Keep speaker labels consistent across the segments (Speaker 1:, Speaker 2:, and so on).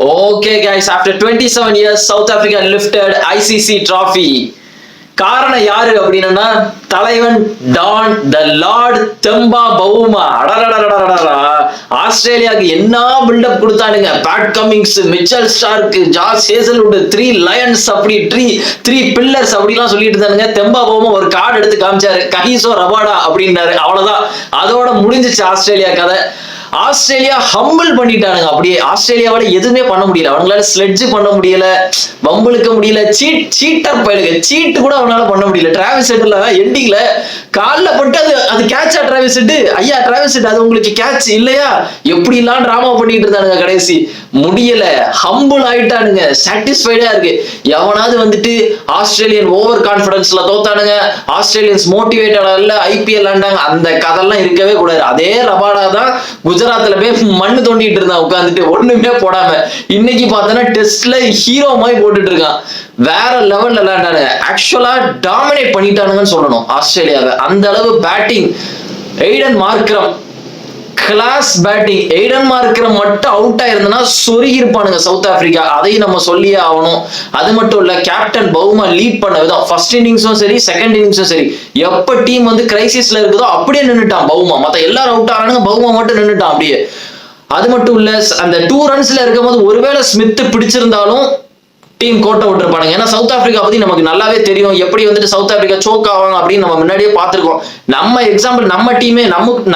Speaker 1: Okay, guys, after 27 years, South Africa lifted ICC trophy. காரணம் யாரு அப்படின்னா தலைவன் don the lord Temba Bavuma. ஆஸ்திரேலியாவுக்கு என்ன பில்டப் கொடுத்தானுங்க. Pat Cummins, Mitchell Starc, George Hazlewood, 3 lions அப்படி த்ரீ பில்லர்ஸ் அப்படிலாம் சொல்லிட்டு இருந்தானுங்க. தெம்பா பவுமா ஒரு கார்டு எடுத்து காமிச்சாரு, கஹிசோ ரபாடா அப்படின்னாரு. அவ்வளவுதான், அதோட முடிஞ்சிச்சு ஆஸ்திரேலியா கதை. ஆஸ்திரேலியா ஹம்பிள் பண்ணிட்டானுங்க. அப்படியே ஆஸ்திரேலியாவால எதுவுமே பண்ண முடியல. அவங்களால ஸ்லெட்ஜ் பண்ண முடியல, வம்புழுக்க முடியல, சீட்டர் பயிலுங்க, சீட்டு கூட அவனால பண்ண முடியல. டிராவிஸ் ஹெட்ல எண்டிங்ல கால்ல பட்டு அது கேட்சா டிராவிஸ் ஹெட்? ஐயா டிராவிஸ் ஹெட், அது உங்களுக்கு கேட்ச் இல்லையா? எப்படி எல்லாம் டிராமா பண்ணிட்டு இருந்தானுங்க. கடைசி முடியல, ஹம்பிள் ஆயிட்டானுங்க. சாட்டிஸ்ஃபைடா இருக்கு. எவனாவது வந்துட்டு ஆஸ்திரேலியன் ஓவர் கான்பிடன்ஸ்ல தோத்தானுங்க, ஆஸ்திரேலியன்ஸ் மோட்டிவேட்டட் இல்ல, ஐபிஎல் ஆண்டாங்க, அந்த கதெல்லாம் இருக்கவே கூடாது. அதே ரபாடா தான் குஜராத்ல போய் மண்ணு தோண்டிட்டு இருந்தான் உட்காந்துட்டு, ஒண்ணுமே போடாம. இன்னைக்கு பார்த்தோன்னா டெஸ்ட்ல ஹீரோ மாதிரி போட்டுட்டு இருக்கான். வேற லெவல்ல விளையாண்டானுங்க. ஆக்சுவலா டாமினேட் பண்ணிட்டானுங்கன்னு சொல்லணும் ஆஸ்திரேலியாவை. அந்த அளவு batting. Aiden Markram class batting. Aiden Markram மட்டும் அவுட் ஆயிருந்தனா சொருகி இருப்பானுங்க சவுத் ஆப்பிரிக்கா. அதையும் நம்ம சொல்லியே ஆகணும். அது மட்டும் இல்ல, கேப்டன் பவுமா லீட் பண்ண விதம், ஃபர்ஸ்ட் இன்னிங்ஸும் சரி செகண்ட் இன்னிங்ஸும் சரி, எப்ப டீம் வந்து கிரைசிஸ்ல இருக்குதோ அப்படியே நின்னுட்டான் பவுமா. மத்த எல்லாரும் அவுட் ஆறானுங்க, பவுமா மட்டும் நின்னுட்டான் அப்படியே. அது மட்டும் இல்ல, அந்த 2 ரன்ஸ்ல இருக்கும் போது ஒருவேளை ஸ்மித் பிடிச்சிருந்தாலும் டீம் கோட்டை விட்டுருப்பானுங்க. ஏன்னா சவுத் ஆப்பிரிக்கா பத்தி நமக்கு நல்லாவே தெரியும், எப்படி வந்துட்டு சவுத் ஆப்பிரிக்கா சோக் ஆவாங்க அப்படின்னு நம்ம முன்னாடியே பார்த்திருக்கோம். நம்ம எக்ஸாம்பிள் நம்ம டீமே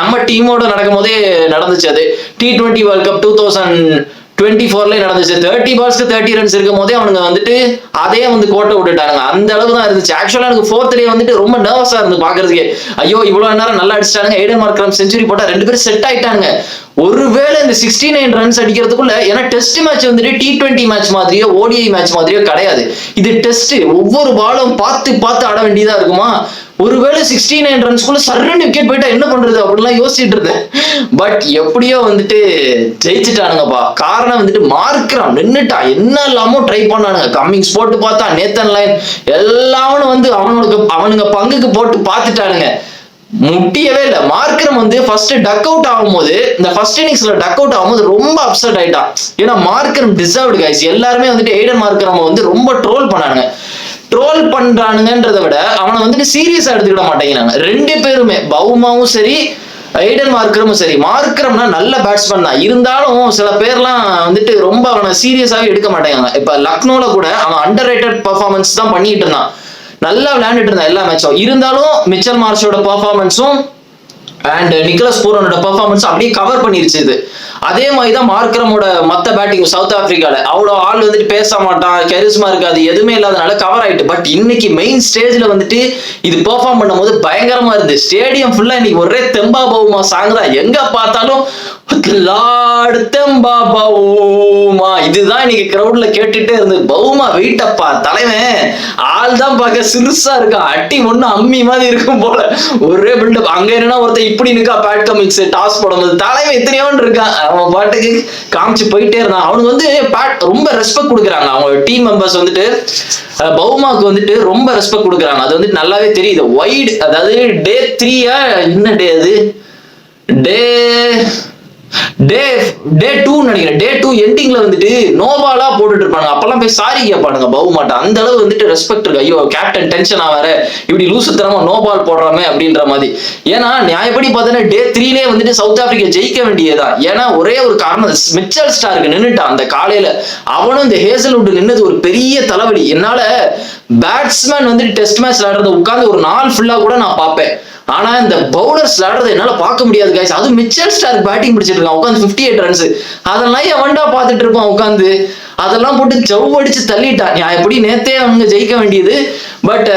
Speaker 1: நம்ம டீமோட நடக்கும் போதே நடந்துச்சு. அது T20 வேர்ல்ட் கப் 2024 நடந்துச்சு. 30 பால்ஸ்க்கு 30 ரன்ஸ் இருக்கும் போதே அவனுங்க வந்துட்டு அதே வந்து கோட்டை விட்டுட்டாங்க. அந்த அளவு தான் இருந்துச்சு. ஆக்சுவலா எனக்கு 4th டே வந்துட்டு ரொம்ப நர்வஸா இருந்து பாக்குறதுக்கு. ஐயோ இவ்வளவு நேரம் நல்லா அடிச்சிட்டானுங்க, எய்டன் மார்க்ரம் செஞ்சுரி போட்டா 2 பேரும் செட் ஆயிட்டானுங்க. ஒருவேளை இந்த 69 ரன்ஸ் அடிக்கிறதுக்குள்ள, ஏன்னா டெஸ்ட் மேட்ச் வந்துட்டு T20 மேட்ச் மாதிரியோ ODI மேட்ச் மாதிரியோ கிடையாது. இது டெஸ்ட், ஒவ்வொரு பாலும் பார்த்து ஆட வேண்டியதா இருக்குமா. ஒருவேளை 69 ரன்ஸ்குள்ள சர்ன்னு விக்கெட் போயிட்டா என்ன பண்றது அப்படிலாம் யோசிச்சுட்டு இருந்தேன். பட் எப்படியோ வந்துட்டு ஜெயிச்சுட்டானுங்கப்பா. காரணம் வந்துட்டு மார்க்ரம் நின்னுட்டா. என்ன இல்லாமோ ட்ரை பண்ணானுங்க. கம்மிங்ஸ் போட்டு பார்த்தா, நேத்தன் லைன் எல்லாரும் வந்து அவனுங்க பங்குக்கு போட்டு பார்த்துட்டானுங்க. முட்டியவே இல்லை. மார்க்ரம் வந்து ஃபர்ஸ்ட் டக் அவுட் ஆகும்போது, இந்த ஃபர்ஸ்ட் இன்னிங்ஸ்ல டக் அவுட் ஆகும்போது ரொம்ப அப்செட் ஆயிட்டான். ஏன்னா மார்க்ரம் டிசர்வ்டு கைஸ். எல்லாருமே வந்துட்டு எய்டன் மார்க்ரம் வந்து ரொம்ப ட்ரோல் பண்ணானுங்க. ட்ரோல் பண்றானுங்கன்றதை விட அவனை வந்துட்டு சீரியஸா எடுத்துக்கிட மாட்டேங்கிறாங்க 2 பேருமே. பவுமாவும் சரி, எய்டன் மார்க்ரமும் சரி. மார்க்ரம்னா நல்ல பேட்ஸ்மேன் தான், இருந்தாலும் சில பேர்லாம் வந்துட்டு ரொம்ப அவனை சீரியஸாவே எடுக்க மாட்டேங்காங்க. இப்ப லக்னோல கூட அவன் அண்டர் ரேட்டட் பெர்ஃபார்மன்ஸ் தான் பண்ணிட்டு இருந்தான், நல்லா விளையாண்டுட்டு இருந்தான் எல்லா மேட்சும். இருந்தாலும் மிச்சல் மார்ஷோட பெர்ஃபார்மன்ஸும் அண்ட் நிக்கலஸ் பூரனோட பெர்ஃபார்மன்ஸ் அப்படியே கவர் பண்ணிருச்சு இது. அதே மாதிரி தான் மார்க்ரமோட மத்த பேட்டிங் சவுத் ஆப்பிரிக்கால. அவ்வளோ ஆள் வந்துட்டு பேச மாட்டான், கெரிஸ்மா இருக்காது, எதுவுமே இல்லாதனால கவர் ஆயிட்டு. பட் இன்னைக்கு மெயின் ஸ்டேஜ்ல வந்துட்டு இது பெர்ஃபார்ம் பண்ணும்போது பயங்கரமா இருந்து. ஸ்டேடியம் ஃபுல்லா இன்னைக்கு ஒரே தெம்பா பவுமா சாங் தான். எங்க பார்த்தாலும் லார்ட் தெம்பா பவுமா, இதுதான் இன்னைக்கு கிரௌட்ல கேட்டுட்டே இருந்து. பவுமா வெயிட்டப்பா, தலைவன் ஆள் தான் பார்க்க சிறுசா இருக்கான், அட்டி ஒண்ணு அம்மி மாதிரி இருக்கும் போல, ஒரே பில்டப். அங்க என்னன்னா ஒருத்தர் இப்படி நிக்கா, பேட் கமிங்ஸ் டாஸ் போடும்போது தலைவன் எத்தனையோன்னு இருக்கான். அவன் பாட்டுக்கு காமிச்சு போயிட்டே இருந்தான். அவனுக்கு வந்து ரொம்ப ரெஸ்பெக்ட் கொடுக்குறாங்க. அவங்க டீம் மெம்பர்ஸ் வந்துட்டு பவுமாக்கு வந்துட்டு ரொம்ப ரெஸ்பெக்ட் கொடுக்குறாங்க. அது வந்துட்டு நல்லாவே தெரியுது. வைட், அதாவது டே 3 என்ன டே அது, டே 2 நினைக்கிறேன். டே 2 எண்டிங்ல வந்துட்டு நோபாலா போட்டுட்டு இருப்பாங்க. அப்பெல்லாம் போய் சாரி கேட்பானுங்க பவுமாட்ட. அந்த அளவு வந்துட்டு ரெஸ்பெக்ட் இருக்கு. ஐயோ கேப்டன் டென்ஷன் ஆவாரு, இப்படி லூசுத்தனமா நோபால் போடுறாமே அப்படின்ற மாதிரி. ஏன்னா நியாயப்படி பார்த்தீங்கன்னா டே 3லே வந்துட்டு சவுத் ஆப்பிரிக்கா ஜெயிக்க வேண்டியதுதான். ஏன்னா ஒரே ஒரு காரணம், மிச்சல் ஸ்டார்க் நின்னுட்டான் அந்த காலையில. அவனும் இந்த ஹேசல்வுட் நின்னது ஒரு பெரிய தலைவலி. என்னால பேட்ஸ்மேன் வந்துட்டு டெஸ்ட் மேட்ச் விளையாடுறத உட்காந்து ஒரு நாள் ஃபுல்லா கூட நான் பார்ப்பேன். ஆனா இந்த பவுலர்ஸ் விளையாடுறத என்னால பார்க்க முடியாது கைஸ். அது மிச்சல் ஸ்டார்க் பேட்டிங் பிடிச்சிட்டு இருக்கான் உட்காந்து 58 ரன்ஸ். அதெல்லாம் எவன்டா பார்த்துட்டு இருப்பான் உட்காந்து. அதெல்லாம் போட்டு ஜவ் அடிச்சு தள்ளிட்டான். நான் எப்படி நேத்தே அவங்க ஜெயிக்க வேண்டியது. பட்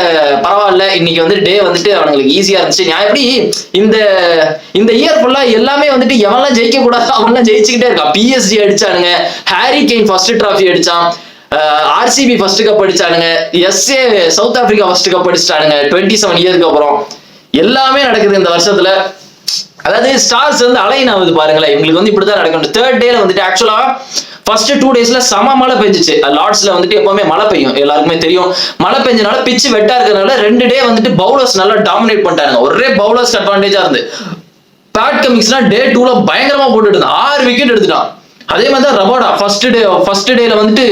Speaker 1: பரவாயில்ல, இன்னைக்கு வந்து டே வந்துட்டு அவங்களுக்கு ஈஸியா இருந்துச்சு. நான் எப்படி இந்த இயர் ஃபுல்லா எல்லாமே வந்துட்டு எவன்லாம் ஜெயிக்க கூடாது அவன்லாம் ஜெயிச்சுக்கிட்டே இருக்கான். PSG அடிச்சானுங்க, ஹாரி கெயின் ஃபர்ஸ்ட் டிராஃபி அடிச்சான், RCB ஃபர்ஸ்ட் கப் அடிச்சானுங்க, SA South Africa first cup அடிச்சிட்டானுங்க 27 இயருக்கு அப்புறம். எல்லாமே நடக்குது இந்த வருஷத்துல. அதாவது ஸ்டார்ஸ் வந்து அலைன் ஆகுது பாருங்களேன். இவங்களுக்கு வந்து இப்படிதான் நடக்கும். 3rd டேல வந்துட்டு ஆக்சுவலா ஃபர்ஸ்ட் 2 டேஸ்ல சம மழை பெஞ்சிச்சு. லார்ட்ஸ்ல வந்துட்டு எப்பவுமே மழை பெய்யும், எல்லாருக்குமே தெரியும். மழை பெஞ்சனால பிச்சு வெட்டா இருக்கிறதுனால 2 டே வந்துட்டு பவுலர்ஸ் நல்லா டாமினேட் பண்ணிட்டாங்க. ஒரே பவுலர்ஸ் அட்வான்டேஜா இருந்து. பேட் கமிங்ஸ்னா டே 2ல பயங்கரமா போட்டுட்டு இருந்தான். 6 விக்கெட் எடுத்துட்டான். அதே மாதிரி தான் ரபாடா ஃபர்ஸ்ட் டேல வந்துட்டு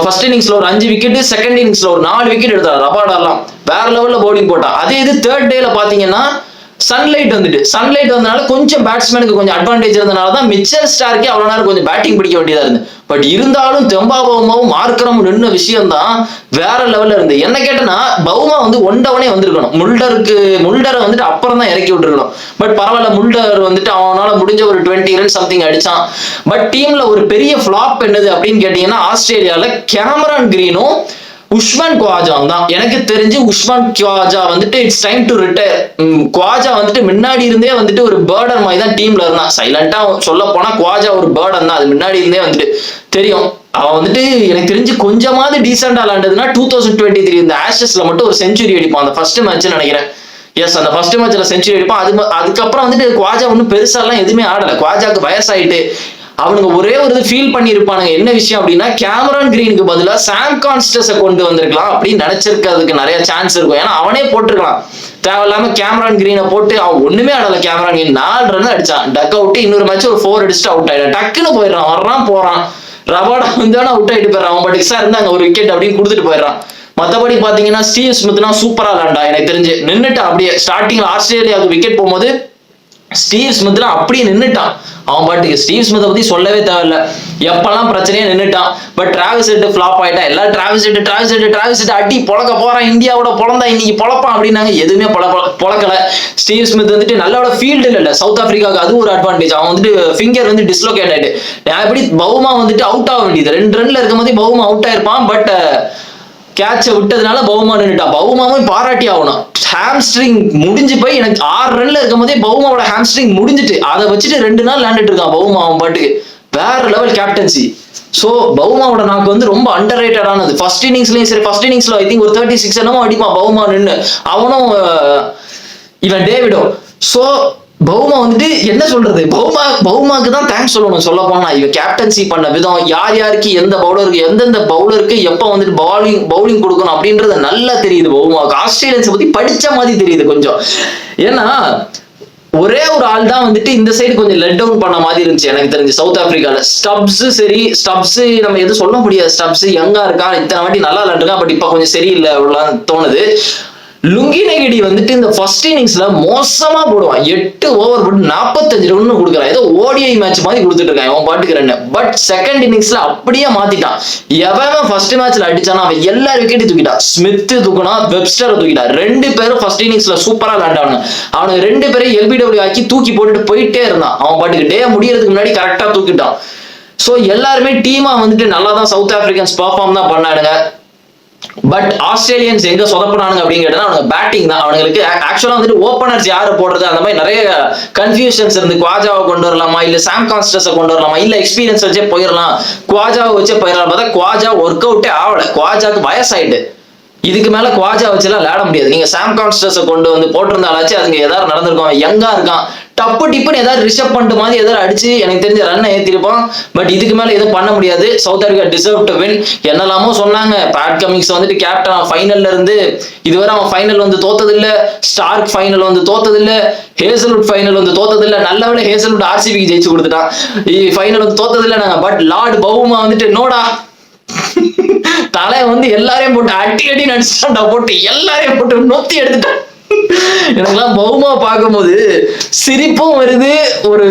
Speaker 1: ஃபர்ஸ்ட் இன்னிங்ஸ்ல ஒரு 5 விக்கெட், செகண்ட் இன்னிங்ஸ்ல ஒரு 4 விக்கெட் எடுத்தாரு. ரபாடாலாம் வேற லெவல்ல பவுலிங் போட்டான். அதே இது தேர்ட் டேல பாத்தீங்கன்னா சன்லைட் வந்தனால கொஞ்சம் பேட்ஸ்மேனுக்கு கொஞ்சம் அட்வான்டேஜ் இருந்தனால தான் மிச்சல் ஸ்டார்க்கே அவ்வளவு நேரம் கொஞ்சம் பேட்டிங் பிடிக்க வேண்டியதா இருந்து. பட் இருந்தாலும் தெம்பா பவுமாவும் மார்க்கரமும் நின்ன விஷயம் தான் வேற லெவல்ல இருந்து. என்ன கேட்டனா பவுமா வந்து ஒண்டவனே வந்திருக்கணும். முல்டரை வந்துட்டு அப்புறம் தான் இறக்கி விட்டுருக்கணும். பட் பரவாயில்ல, முல்டர் வந்துட்டு அவனால முடிஞ்ச ஒரு 20 ரன் சம்திங் அடிச்சான். பட் டீம்ல ஒரு பெரிய ஃபிளாப் என்னது அப்படின்னு கேட்டீங்கன்னா ஆஸ்திரேலியால கேமரான் கிரீனும் உஸ்மான் குவாஜா தான். எனக்கு தெரிஞ்சு உஸ்மான் குவாஜா வந்துட்டு it's time to retire. Khawaja வந்துட்டு முன்னாடி இருந்தே வந்துட்டு ஒரு பேர்டன் மாதிரி தான் டீம்ல இருந்தான். சைலண்டா சொல்ல போனா குவாஜா ஒரு பேர்டன் தான். அது முன்னாடி இருந்தே வந்துட்டு தெரியும். அவன் வந்துட்டு எனக்கு தெரிஞ்சு கொஞ்சமாவது டீசெண்டா விளாண்டதுன்னா 2023 இந்த ஆஷஸ்ல மட்டும் ஒரு செஞ்சுரி அடிப்பான். அந்த ஃபர்ஸ்ட் மேட்ச் நினைக்கிறேன். எஸ், அந்த ஃபர்ஸ்ட் மேட்ச்ல செஞ்சுரி அடிப்பான். அதுக்கப்புறம் வந்துட்டு குவாஜா ஒன்றும் பெருசா எல்லாம் எதுவுமே ஆடல. குவாஜாக்கு வயசாயிட்டு அவனுங்க ஒரே ஒரு இது ஃபீல் பண்ணியிருப்பானுங்க. என்ன விஷயம் அப்படின்னா கேமரான் கிரீனுக்கு பதிலா சாம் கான்ஸ்டஸை கொண்டு வந்திருக்கலாம் அப்படின்னு நினைச்சிருக்கிறதுக்கு நிறைய சான்ஸ் இருக்கும். ஏன்னா அவனே போட்டிருக்கலாம். தேவையில்லாம கேமரான் கிரீனை போட்டு அவன் ஒண்ணுமே ஆடல. கேமரான் கிரீன் 4 ரன் அடிச்சான், டக் அவுட். இன்னொரு மேட்ச் ஒரு 4 அடிச்சுட்டு அவுட் ஆயிடும். டக்குன்னு போயிடுறான், வர்றான் போறான். ரபாடா வந்து அவுட் ஆயிட்டு போயிடறான். அவன் பட் எக்ஸா இருந்தாங்க ஒரு விக்கெட் அப்படின்னு கொடுத்துட்டு போயிடறான். மற்றபடி பாத்தீங்கன்னா ஸ்டீவ் ஸ்மித்னா சூப்பரா விளாண்டா. எனக்கு தெரிஞ்சு நின்றுட்டான் அப்படியே. ஸ்டார்டிங்ல ஆஸ்திரேலியாவுக்கு விக்கெட் போகும்போது ஸ்டீவ் ஸ்மித்லாம் அப்படியே நின்றுட்டான். அவன் பாட்டுக்கு ஸ்டீவ் ஸ்மித்தை பத்தி சொல்லவே தேவையில்ல. எப்பெல்லாம் பிரச்சனையே நின்றுட்டான். பட் டிராவிஸ் ஹெட் ஃபிளாப் ஆயிட்டான். எல்லாம் டிராவிஸ் ஹெட் அடி பொழக்க போறான். இந்தியாவோட பொழந்தா இன்னைக்கு பொழப்பான் அப்படின்னாங்க. எதுவுமே பொழக்கல. ஸ்டீவ் ஸ்மித் வந்துட்டு நல்லோட ஃபீல்டு இல்ல சவுத் ஆப்பிரிக்காவுக்கு. அது ஒரு அட்வான்டேஜ். அவன் வந்துட்டு ஃபிங்கர் வந்து டிஸ்லோகேட் ஆயிட்டு எப்படி பவுமா வந்துட்டு அவுட் ஆக வேண்டியது. 2 ரன்ல இருக்கும் போது பவுமா அவுட் ஆயிருப்பான். பட் கேட்சை விட்டதுனால பவுமா நின்றுட்டா. பவுமாவும் பாராட்டி ஆகணும். ஹாம்ஸ்ட்ரிங் முடிஞ்சு போய் எனக்கு 6 ரன்ல இருக்கும் போதே பவுமாவோட ஹாம்ஸ்ட்ரிங் முடிஞ்சிட்டு அதை வச்சுட்டு 2 நாள் விளையாண்டுட்டு இருக்கான் பவுமா. அவன் பாட்டுக்கு வேற லெவல் கேப்டன்சி. சோ பவுமாவோட நாக்கு வந்து ரொம்ப அண்டர் ரேட்டடானது. ஃபர்ஸ்ட் இன்னிங்ஸ்லயும் சரி, ஃபர்ஸ்ட் இன்னிங்ஸ்ல ஐ திங்க் ஒரு 36 என்னமோ அடிப்பான் பவுமா நின்று. அவனும் இவன் டேவிடோ. சோ பவுமா வந்துட்டு என்ன சொல்றது, பவுமாக்கு தான் தேங்க்ஸ் சொல்லணும். சொல்ல போனா இவன் கேப்டன்சி பண்ண விதம், யாருக்கு எந்த பவுலருக்கு எந்தெந்த பவுலருக்கு எப்ப வந்துட்டு பவுலிங் கொடுக்கணும் அப்படின்றது நல்லா தெரியுது பவுமாவுக்கு. ஆஸ்திரேலியன்ஸ் பத்தி படிச்ச மாதிரி தெரியுது கொஞ்சம். ஏன்னா ஒரே ஒரு ஆள் தான் வந்துட்டு இந்த சைடு கொஞ்சம் லெட் டவுன் பண்ண மாதிரி இருந்துச்சு எனக்கு தெரிஞ்சு சவுத் ஆப்பிரிக்கால. ஸ்டப்ஸ் நம்ம எதுவும் சொல்ல முடியாது. ஸ்டப்ஸ் யங்கா இருக்கான், இத்தனை வாட்டி நல்லா விளையாண்டுருக்கான். பட் இப்ப கொஞ்சம் சரியில்லை அவ்வளவு தோணுது. லுங்கி நெகிடி வந்துட்டு இந்த ஃபர்ஸ்ட் இன்னிங்ஸ்ல மோசமா போடுவான். 8 ஓவர் போட்டு 45 ரன் கொடுக்குறான். ஏதோ ஓடிஐ மேட்ச் மாதிரி கொடுத்துட்டு இருக்கான் அவன் பாட்டுக்கு ரன். பட் செகண்ட் இன்னிங்ஸ்ல அப்படியே மாத்திட்டான். எவன் ஃபர்ஸ்ட் மேட்ச்ல அடிச்சானா அவன் எல்லா விக்கெட்டையும் தூக்கிட்டான். Smith தூக்கினா, Webster தூக்கிட்டான். 2 பேரும் ஃபர்ஸ்ட் இன்னிங்ஸ்ல சூப்பரா விளையாண்டாங்க. அவனுக்கு 2 பேரும் எல்பிடபிள்யூ ஆக்கி தூக்கி போட்டுட்டு போயிட்டே இருந்தான். அவன் பாட்டுக்கு டே முடியறதுக்கு முன்னாடி கரெக்டா தூக்கிட்டான். சோ எல்லாருமே டீமா வந்துட்டு நல்லா தான் சவுத் ஆப்பிரிக்கன்ஸ் பெர்ஃபார்ம் தான் பண்ணானுங்க. பட் ஆஸ்திரேலியன்ஸ் எங்க சொதப்பினானுங்க அப்படின்னு கேட்டா அவனுக்கு பேட்டிங் தான். அவனுக்கு ஆக்சுவலா வந்துட்டு ஓப்பனர்ஸ் யாரு போடுறது அந்த மாதிரி நிறைய கன்ஃபியூஷன்ஸ் இருந்து. குவாஜாவை கொண்டு வரலாமா, இல்ல சாம் கான்ஸ்டஸை கொண்டு வரலாமா, இல்ல எக்ஸ்பீரியன்ஸ் வச்சே போயிடலாம், குவாஜாவை வச்சே போயிடலாம். பார்த்தா குவாஜா ஒர்க் அவுட்டே ஆகல. குவாஜாக்கு வயசாயிட்டு. இதுக்கு மேல குவாஜா வச்சுலாம் விளையாட முடியாது. நீங்க சாம் கான்ஸ்டஸை கொண்டு வந்து போட்டிருந்தாலாச்சு அதுங்க ஏதாவது நடந்திருக்கும். யங்கா இருக்கான், டப்பு டிப்புன்னு ஏதாவது ரிஷப் பண்ணிட்டு மாதிரி ஏதாவது அடிச்சு எனக்கு தெரிஞ்ச ரன்னை ஏற்றிருப்பான். பட் இதுக்கு மேல எதுவும் பண்ண முடியாது. South Africa deserve to win. என்னெல்லாமோ சொன்னாங்க. பேட் கமிங்ஸ் வந்துட்டு கேப்டன் ஃபைனல்ல இருந்து இதுவரை அவன் ஃபைனல் வந்து தோத்ததில்லை. ஸ்டார்க் ஃபைனல் வந்து தோத்ததில்லை. ஹேசல்வுட் ஃபைனல் வந்து தோத்ததில்லை. நல்லவேளை ஹேசல்வுட் ஆர்சிபிக்கு ஜெயிச்சு கொடுத்துட்டான். ஃபைனல் வந்து தோத்ததில்லை நாங்க. பட் லார்ட் பவுமா வந்துட்டு நோடா தலை வந்து எல்லாரையும் போட்டு அடி நடிச்சுட்டான்டா. போட்டு எல்லாரையும் போட்டு நொத்தி எடுத்துட்டான். எனக்குலாம் பவுமா பார்க்கும்போது சிரிப்பும் வருது, ஒரு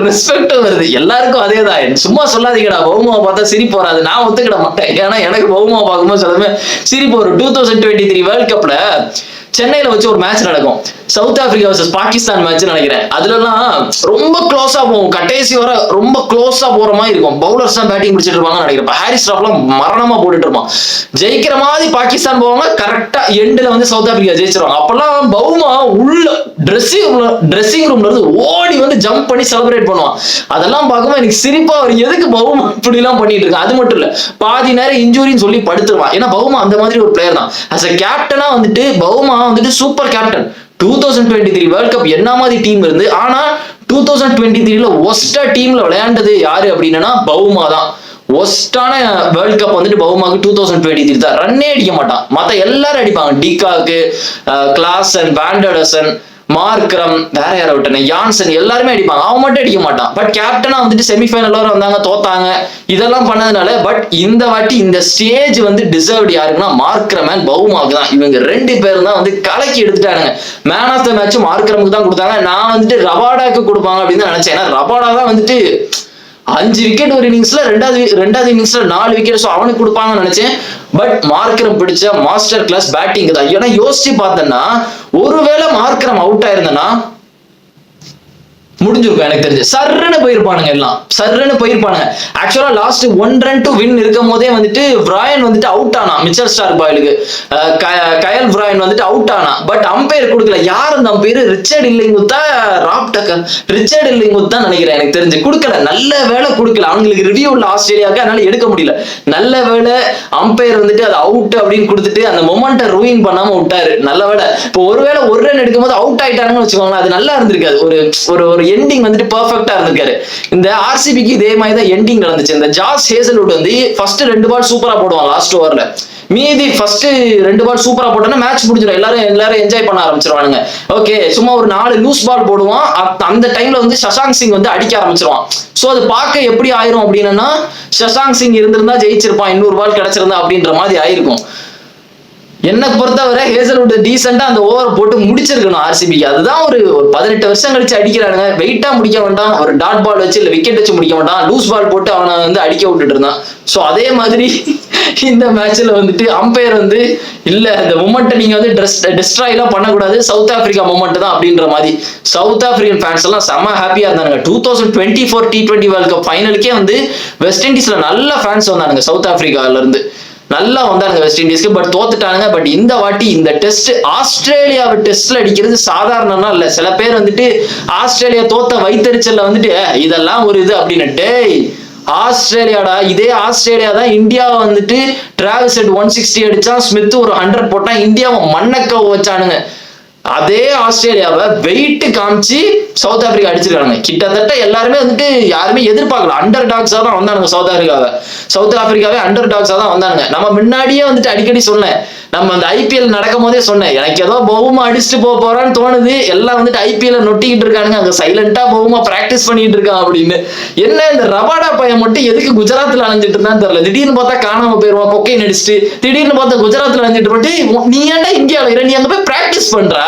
Speaker 1: ரெஸ்பெக்டும் வருது. எல்லாருக்கும் அதேதான். சும்மா சொல்லாதீங்கடா பவுமாவை பார்த்தா சிரிப்பு வராது. நான் ஒத்துக்கிட மாட்டேன். ஏன்னா எனக்கு பவுமாவை பார்க்கும்போது சொல்லுமே சிரிப்பு வரும். 2023 வேர்ல்ட் கப்ல சென்னையில வச்சு ஒரு மேட்ச் நடக்கும். South Africa versus Pakistan match நினைக்கிறேன். அதுலலாம் ரொம்ப க்ளோஸா போகும். கடைசி வர ரொம்ப க்ளோஸா போற மாதிரி இருக்கும். பவுலர்ஸ் தான் பேட்டிங் பிடிச்சிட்டு இருப்பாங்கன்னு நினைக்கிறேன். ஹாரிஸ் ராஃப்லாம் மரணமா போட்டுட்டு இருப்பான். ஜெயிக்கிற மாதிரி பாகிஸ்தான் போவாங்க. கரெக்டா எண்ட்ல வந்து சவுத் ஆப்பிரிக்கா ஜெயிச்சிருவாங்க. அப்பெல்லாம் பவுமா உள்ள ட்ரெஸ்ஸிங் ரூம்ல இருந்து ஓடி வந்து ஜம்ப் பண்ணி செலிப்ரேட் பண்ணுவான். அதெல்லாம் பார்க்கும்போது எனக்கு சிரிப்பா வரும். எதுக்கு பவுமா இப்படி எல்லாம் பண்ணிட்டு இருக்கான். அது மட்டும் இல்ல, பாதி நேரம் இன்ஜூரின்னு சொல்லி படுத்துருவான். ஏன்னா பவுமா அந்த மாதிரி ஒரு பிளேயர் தான். அஸ் அ கேப்டனா வந்துட்டு பவுமா வந்துட்டு சூப்பர் கேப்டன். 2023 வேர்ல்ட் கப் என்ன மாதிரி டீம் இருந்து, ஆனா 2023ல ஒஸ்டா டீம்ல விளையாண்டது யாரு அப்படின்னா பவுமா தான். ஒஸ்டான வேர்ல்ட் கப் வந்துட்டு பவுமாக்கு 2023 தான். ரன்னே அடிக்க மாட்டான். மத்த எல்லாரும் அடிப்பாங்க. டிகாக்கு, கிளாசன், வாண்டர்சன், மார்க்ரம், வேற யாரை விட்டேன், யான்சன், எல்லாருமே அடிப்பாங்க, அவன் மட்டும் அடிக்க மாட்டான். பட் கேப்டனா வந்துட்டு செமிஃபைனல் வர வந்தாங்க, தோத்தாங்க, இதெல்லாம் பண்ணதுனால. பட் இந்த வாட்டி இந்த ஸ்டேஜ் வந்து டிசர்வ்டு யாருக்குன்னா மார்க்ரம் அண்ட் பவுமாக்கு தான். இவங்க 2 பேரும் தான் வந்து கலக்கி எடுத்துட்டானுங்க. மேன் ஆஃப் த மேட்ச் மார்க்ரமுக்கு தான் கொடுத்தாங்க. நான் வந்துட்டு ரபாடாக்கு கொடுப்பாங்க அப்படின்னு தான் நினைச்சேன். ஏன்னா ரபாடா தான் வந்துட்டு 5 விக்கெட் ஒரு இன்னிங்ஸ்ல, ரெண்டாவது இன்னிங்ஸ்ல 4 விக்கெட், ஸோ அவனுக்கு கொடுப்பாங்கன்னு நினைச்சேன். பட் மார்க்ரம் பிடிச்ச மாஸ்டர் கிளாஸ் பேட்டிங் தான். ஏன்னா யோசிச்சு பார்த்தேன்னா, ஒருவேளை மார்க்ரம் அவுட் ஆயிருந்தேன்னா முடிஞ்சிருக்கும் எனக்கு தெரிஞ்சு. சர்ன்னு போயிருப்பானுங்க, எல்லாம் சர்ன்னு போயிருப்பானுங்க. ஆக்சுவலா லாஸ்ட் 1 run to win இருக்கும் போதே வந்துட்டு பிராயன் வந்துட்டு அவுட் ஆனா, மிச்சல் ஸ்டார்க் பாயிலுக்கு கயல் பிராயன் வந்துட்டு அவுட் ஆனா. பட் அம்பையர் கொடுக்கல. யார் அந்த அம்பையர்? ரிச்சர்ட் இல்லிங்குத்தா ராப் டக்கர், ரிச்சர்ட் இல்லிங்குத் தான் நினைக்கிறேன், எனக்கு தெரிஞ்சு கொடுக்கல. நல்ல வேலை கொடுக்கல, அவங்களுக்கு ரிவ்யூ உள்ள ஆஸ்திரேலியாவுக்கு, அதனால எடுக்க முடியல. நல்ல வேலை அம்பையர் வந்துட்டு அது அவுட் அப்படின்னு கொடுத்துட்டு அந்த மொமெண்ட்டை ரூயின் பண்ணாம விட்டாரு. நல்ல வேலை. இப்போ ஒருவேளை ஒரு ரன் எடுக்கும்போது அவுட் ஆயிட்டாங்கன்னு வச்சுக்கோங்களேன், அது நல்லா இருந்திருக்காது. ஒரு எண்டிங் வந்துட்டு பெர்ஃபெக்ட்டா இருந்திருக்காரு. இந்த ஆர்சிபிக்கு இதே மாதிரி தான் எண்டிங் நடந்துச்சு. இந்த ஜாஸ் ஹேசல்வுட் வந்து ஃபர்ஸ்ட் 2 பால் சூப்பரா போடுவான் லாஸ்ட் ஓவர்ல. மீதி ஃபர்ஸ்ட் 2 பால் சூப்பரா போட்டோன்னா மேட்ச் முடிஞ்சிடும். எல்லாரும் என்ஜாய் பண்ண ஆரம்பிச்சிருவானுங்க. ஓகே, சும்மா ஒரு 4 லூஸ் பால் போடுவான். அந்த டைம்ல வந்து சஷாங்க் சிங் வந்து அடிக்க ஆரம்பிச்சிருவான். சோ அது பார்க்க எப்படி ஆயிரும் அப்படின்னா, சஷாங்க் சிங் இருந்திருந்தா ஜெயிச்சிருப்பான், 200 பால் கிடைச்சிருந்தா அப்படின்ற மாதிரி ஆயிருக்கும். என்ன பொறுத்தவரை ஹேசல்வுட் டீசெண்டா அந்த ஓவர் போட்டு முடிச்சிருக்கணும் ஆர்சிபிக்கு. அதுதான் ஒரு 18 வருஷம் கழிச்சு அடிக்கிறானுங்க. வெயிட்டா முடிக்க வேண்டாம், ஒரு டாட் பால் வச்சு இல்ல விக்கெட் வச்சு முடிக்க வேண்டாம், லூஸ் பால் போட்டு அவனை வந்து அடிக்க விட்டுட்டு இருந்தான். ஸோ அதே மாதிரி இந்த மேட்ச்ல வந்துட்டு அம்பையர் வந்து இல்ல, இந்த மொமெண்ட்டை நீங்க வந்து டிஸ்ட்ராய் எல்லாம் பண்ணக்கூடாது, சவுத் ஆப்பிரிக்கா மொமெண்ட் தான் அப்படின்ற மாதிரி. சவுத் ஆப்பிரிக்கன் ஃபேன்ஸ் எல்லாம் செம்ம ஹாப்பியா இருந்தாங்க. 2024 T20 வேர்ல்ட் கப் ஃபைனலுக்கே வந்து வெஸ்ட் இண்டீஸ்ல நல்ல ஃபேன்ஸ் வந்தானுங்க, சவுத் ஆப்பிரிக்கால இருந்து நல்லா வந்தாங்க வெஸ்ட் இண்டீஸ்க்கு. பட் தோத்துட்டானுங்க. பட் இந்த வாட்டி இந்த டெஸ்ட் ஆஸ்திரேலியாவை டெஸ்ட்ல அடிக்கிறது சாதாரணமா இல்ல. சில பேர் வந்துட்டு ஆஸ்திரேலியா தோத்த வைத்தறிச்சல்ல வந்துட்டு இதெல்லாம் ஒரு இது அப்படின்னு. டேய், ஆஸ்திரேலியாடா, இதே ஆஸ்திரேலியா தான் இந்தியாவை வந்துட்டு டிராவிஸ் ஹெட் 160 அடிச்சா, ஸ்மித் ஒரு 100 போட்டா, இந்தியாவை மண்ணக்க வச்சானுங்க. அதே ஆஸ்திரேலியாவை வெயிட் காமிச்சு சவுத் ஆப்பிரிக்கா அடிச்சிருக்காங்க. கிட்டத்தட்ட எல்லாருமே வந்துட்டு யாருமே எதிர்பார்க்கல, அண்டர் டாக்ஸா தான் வந்தானுங்க சவுத் ஆப்பிரிக்காவே அண்டர் டாக்ஸா தான் வந்தானுங்க. நம்ம முன்னாடியே வந்துட்டு அடிக்கடி சொன்னேன், நம்ம அந்த ஐபிஎல் நடக்கும் போதே சொன்னேன், எனக்கு ஏதோ பவுமா அடிச்சுட்டு போறான்னு தோணுது. எல்லாம் வந்துட்டு ஐபிஎல் நொட்டிக்கிட்டு இருக்கானுங்க, அங்க சைலண்டா பவுமா பிராக்டிஸ் பண்ணிட்டு இருக்கான் அப்படின்னு. என்ன இந்த ரபாடா பையன் மட்டும் எதுக்கு குஜராத்ல அலைஞ்சிட்டு இருந்தான்னு தெரியல. திடீர்னு பார்த்தா காணாம போயிருவான், கொக்கைன் அடிச்சுட்டு. திடீர்னு பார்த்தா குஜராத்ல அலைஞ்சிட்டு போட்டு, நீ ஏன்டா இங்கே அலையிற, நீ அங்க போய் பிராக்டிஸ் பண்றா,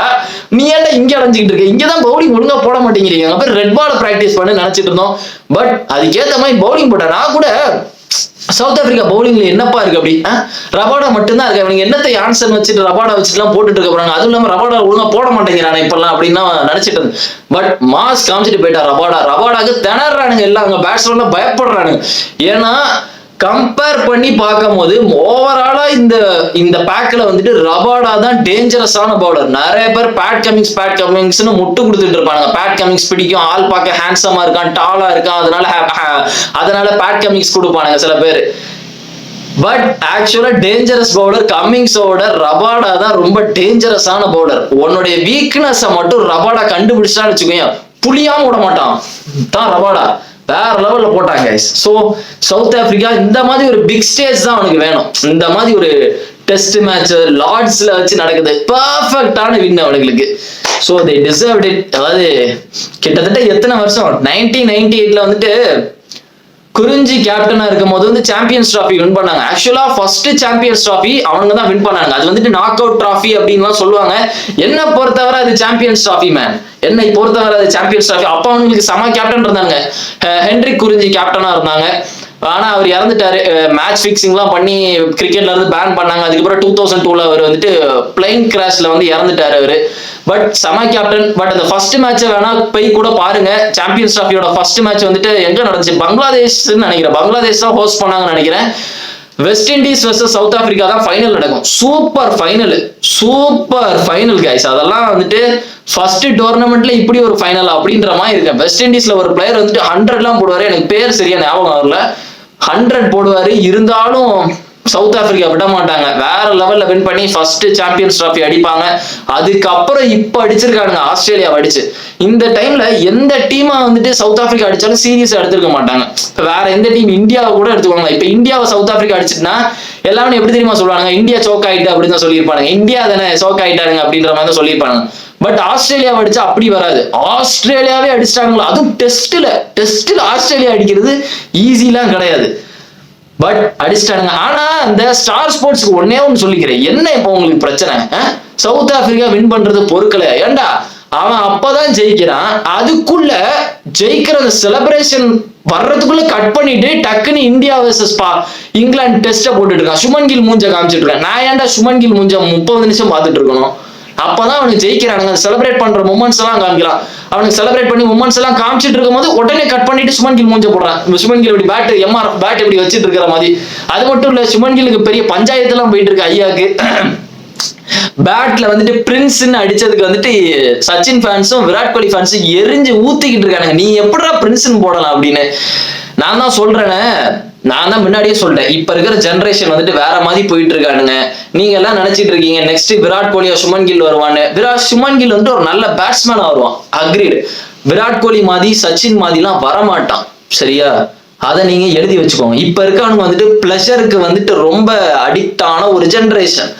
Speaker 1: நீ ஏன்டா இங்க அலைஞ்சிட்டு இருக்க, இங்கதான் பவுலிங் ஒழுங்கா போட மாட்டேங்கிறீங்க, அங்க போய் ரெட் பால் பிராக்டிஸ் பண்ணு நினைச்சிட்டு இருந்தோம். பட் அதுக்கேற்ற மாதிரி பவுலிங் போட்டா. நான் கூட சவுத் ஆப்பிரிக்கா பவுலிங்ல என்னப்பா இருக்கு அப்படி, ரபாடா மட்டும்தான் இருக்கு, அவங்க என்னத்தை யான்சன் வச்சுட்டு ரபாடா வச்சுட்டு எல்லாம் போட்டுட்டு இருக்க போறாங்க, அதுவும் இல்லாம ரபாடா ஒழுங்கா போட மாட்டேங்கிறானே இப்பெல்லாம் அப்படின்னு நினைச்சிட்டு இருந்தேன். பட் மாஸ் காமிச்சிட்டு போயிட்டா ரபாடாக்கு திணறானுங்க எல்லாம், அங்க பேட்ஸ்மேன் பயப்படுறானுங்க. ஏன்னா கம்பேர் பண்ணி பார்க்கும் போது ஓவராலா இந்த பேக்ல வந்துட்டு ரபாடா தான் டேஞ்சரஸான பவுலர். நிறைய பேர் பேட் கமிங்ஸ்னு முட்டு கொடுத்துட்டு இருப்பாங்க. பேட் கமிங்ஸ் பிடிக்கும், ஆள் பார்க்க ஹேண்ட்ஸமா இருக்கான், டாலா இருக்கான், அதனால பேட் கமிங்ஸ் கொடுப்பானுங்க சில பேர். பட் ஆக்சுவலா டேஞ்சரஸ் பவுலர் கமிங்ஸோட ரபாடா தான் ரொம்ப டேஞ்சரஸான பவுலர். உன்னுடைய வீக்னஸை மட்டும் ரபாடா கண்டுபிடிச்சான்னு வச்சுக்கோங்க, புளியாம விட மாட்டான் தான் ரபாடா. வேற லெவல்ல போட்டாங்க. ஸோ சவுத் ஆப்பிரிக்கா இந்த மாதிரி ஒரு பிக் ஸ்டேஜ் தான் அவனுக்கு வேணும். இந்த மாதிரி ஒரு டெஸ்ட் மேட்ச் லார்ட்ஸ்ல வச்சு நடக்குது, பர்ஃபெக்டான வின் அவனுங்களுக்கு. So they deserved it. அதாவது கிட்டத்தட்ட எத்தனை வருஷம், 1998ல வந்துட்டு குறிஞ்சி கேப்டனா இருக்கும் போது வந்து சாம்பியன்ஸ் டிராஃபி வின் பண்ணாங்க. ஆக்சுவலா ஃபர்ஸ்ட் சாம்பியன்ஸ் டிராஃபி அவங்க தான் வின் பண்ணாங்க. அது வந்துட்டு நாக் அவுட் டிராஃபி அப்படின்னு சொல்லுவாங்க. என்ன பொறுத்தவரை அது சாம்பியன்ஸ் டிராஃபி மேன், என்னை பொறுத்தவரை அது சாம்பியன்ஸ் டிராஃபி. அப்ப அவங்களுக்கு செம கேப்டன் இருந்தாங்க, ஹென்ரிக் குறிஞ்சி கேப்டனா இருந்தாங்க. ஆனா அவர் இறந்துட்டாரு. மேட்ச் பிக்சிங்லாம் பண்ணி கிரிக்கெட்ல இருந்து பேன் பண்ணாங்க. அதுக்கப்புறம் 2002ல அவர் வந்துட்டு பிளைன் கிராஷ்ல வந்து இறந்துட்டாரு அவரு. பட் செம கேப்டன். பட் அந்த ஃபர்ஸ்ட் மேட்சை வேணா போய் கூட பாருங்க. சாம்பியன்ஸ் டிராஃபியோட ஃபர்ஸ்ட் மேட்ச் வந்துட்டு எங்க நடந்துச்சு, பங்களாதேஷ்னு நினைக்கிறேன், பங்களாதேஷ் தான் ஹோஸ்ட் பண்ணாங்கன்னு நினைக்கிறேன். West Indies versus south Africa தான் ஃபைனல் நடக்கும். Super final guys. அதெல்லாம் வந்துட்டு ஃபர்ஸ்ட் டோர்னமெண்ட்ல இப்படி ஒரு ஃபைனல் அப்படின்ற மாதிரி இருக்கு. வெஸ்ட் இண்டீஸ்ல ஒரு பிளேயர் வந்துட்டு 100 எல்லாம் போடுவாரு, எனக்கு பேர் சரியா ஞாபகம் வரல, 100 போடுவாரு. இருந்தாலும் சவுத் ஆப்பிரிக்கா விட மாட்டாங்க, வேற லெவல்ல வின் பண்ணி ஃபர்ஸ்ட் சாம்பியன்ஸ் டிராஃபி அடிப்பாங்க. அதுக்கப்புறம் இப்ப அடிச்சிருக்கானுங்க ஆஸ்திரேலியாவை அடிச்சு. இந்த டைம்ல எந்த டீமா வந்துட்டு சவுத் ஆப்பிரிக்கா அடிச்சாலும் சீரியஸா எடுத்துருக்க மாட்டாங்க. வேற எந்த டீம் இந்தியாவை கூட எடுத்துக்கோங்க. இப்ப இந்தியாவை சவுத் ஆப்பிரிக்கா அடிச்சுட்டுனா எல்லாரும் எப்படி தெரியுமா சொல்லுவாங்க, இந்தியா சோக் ஆயிட்டு அப்படின்னு தான் சொல்லியிருப்பாங்க. இந்தியா தானே சோக் ஆயிட்டாருங்க அப்படின்ற மாதிரி தான் சொல்லியிருப்பாங்க. பட் ஆஸ்திரேலியாவை அடிச்சா அப்படி வராது. ஆஸ்திரேலியாவே அடிச்சிட்டாங்களோ, அதுவும் டெஸ்ட்ல ஆஸ்திரேலியா அடிக்கிறது ஈஸிலாம் கிடையாது. பட் அடிச்சிட்டானுங்க. ஆனா இந்த ஸ்டார் ஸ்போர்ட்ஸ்க்கு ஒன்னே ஒன்னு சொல்லிக்கிறேன், என்ன இப்போ உங்களுக்கு பிரச்சனை? சவுத் ஆப்பிரிக்கா வின் பண்றது பொறுக்கல, ஏண்டா அவன் அப்பதான் ஜெயிக்கிறான், அதுக்குள்ள ஜெயிக்கிற செலிப்ரேஷன் வர்றதுக்குள்ள கட் பண்ணிட்டு டக்குன்னு இந்தியா வர்சஸ் இங்கிலாந்து டெஸ்ட போட்டுட்டு இருக்கான். சுமன் கில் மூஞ்ச காமிச்சிட்டு இருக்கேன். நான் ஏன்டா சுமன் கில் மூஞ்ச 30 நிமிஷம் பார்த்துட்டு இருக்கணும்? அப்பதான் அவனுக்கு ஜெயிக்கிறானுங்க. செலிப்ரேட் பண்ற மூமெண்ட்ஸ் எல்லாம் காமிக்கலாம். அவனுக்கு செலிப்ரேட் பண்ணி மூமெண்ட்ஸ் எல்லாம் காமிச்சிட்டு இருக்கும் போது உடனே கட் பண்ணிட்டு சுமன் கில் மூஞ்ச போடுறான். சுமன் கில் இப்படி பேட் எம்ஆர்எஃப் பேட் இப்படி வச்சிட்டு இருக்கிற மாதிரி. அது மட்டும் இல்ல, சுமன் கிலுக்கு பெரிய பஞ்சாயத்து எல்லாம் போயிட்டு இருக்கு ஐயாக்கு. பேட்ல வந்துட்டு பிரின்ஸ்ன்னு அடிச்சதுக்கு வந்துட்டு சச்சின் ஃபேன்ஸும் விராட் கோலி ஃபேன்ஸும் எரிஞ்சு ஊத்திக்கிட்டு இருக்கானுங்க, நீ எப்படிடா பிரின்ஸ்ன்னு போடலாம் அப்படின்னு. நான் தான் சொல்றேன்னு, நான் தான் முன்னாடியே சொல்றேன், இப்ப இருக்கிற ஜெனரேஷன் வந்துட்டு வேற மாதிரி போயிட்டு இருக்கானுங்க. நீங்க எல்லாம் நினைச்சிட்டு இருக்கீங்க நெக்ஸ்ட் விராட் கோலியா சுமன் கில் வருவான்னு. சுமன் கில் வந்துட்டு ஒரு நல்ல பேட்ஸ்மேனா வருவான், அக்ரீடு. விராட் கோலி மாதிரி சச்சின் மாதிரிலாம் வரமாட்டான், சரியா? அதை நீங்க எழுதி வச்சுக்கோங்க. இப்ப இருக்கானுங்க வந்துட்டு பிளஷருக்கு வந்துட்டு ரொம்ப அடிக்ட் ஆன ஒரு ஜெனரேஷன்.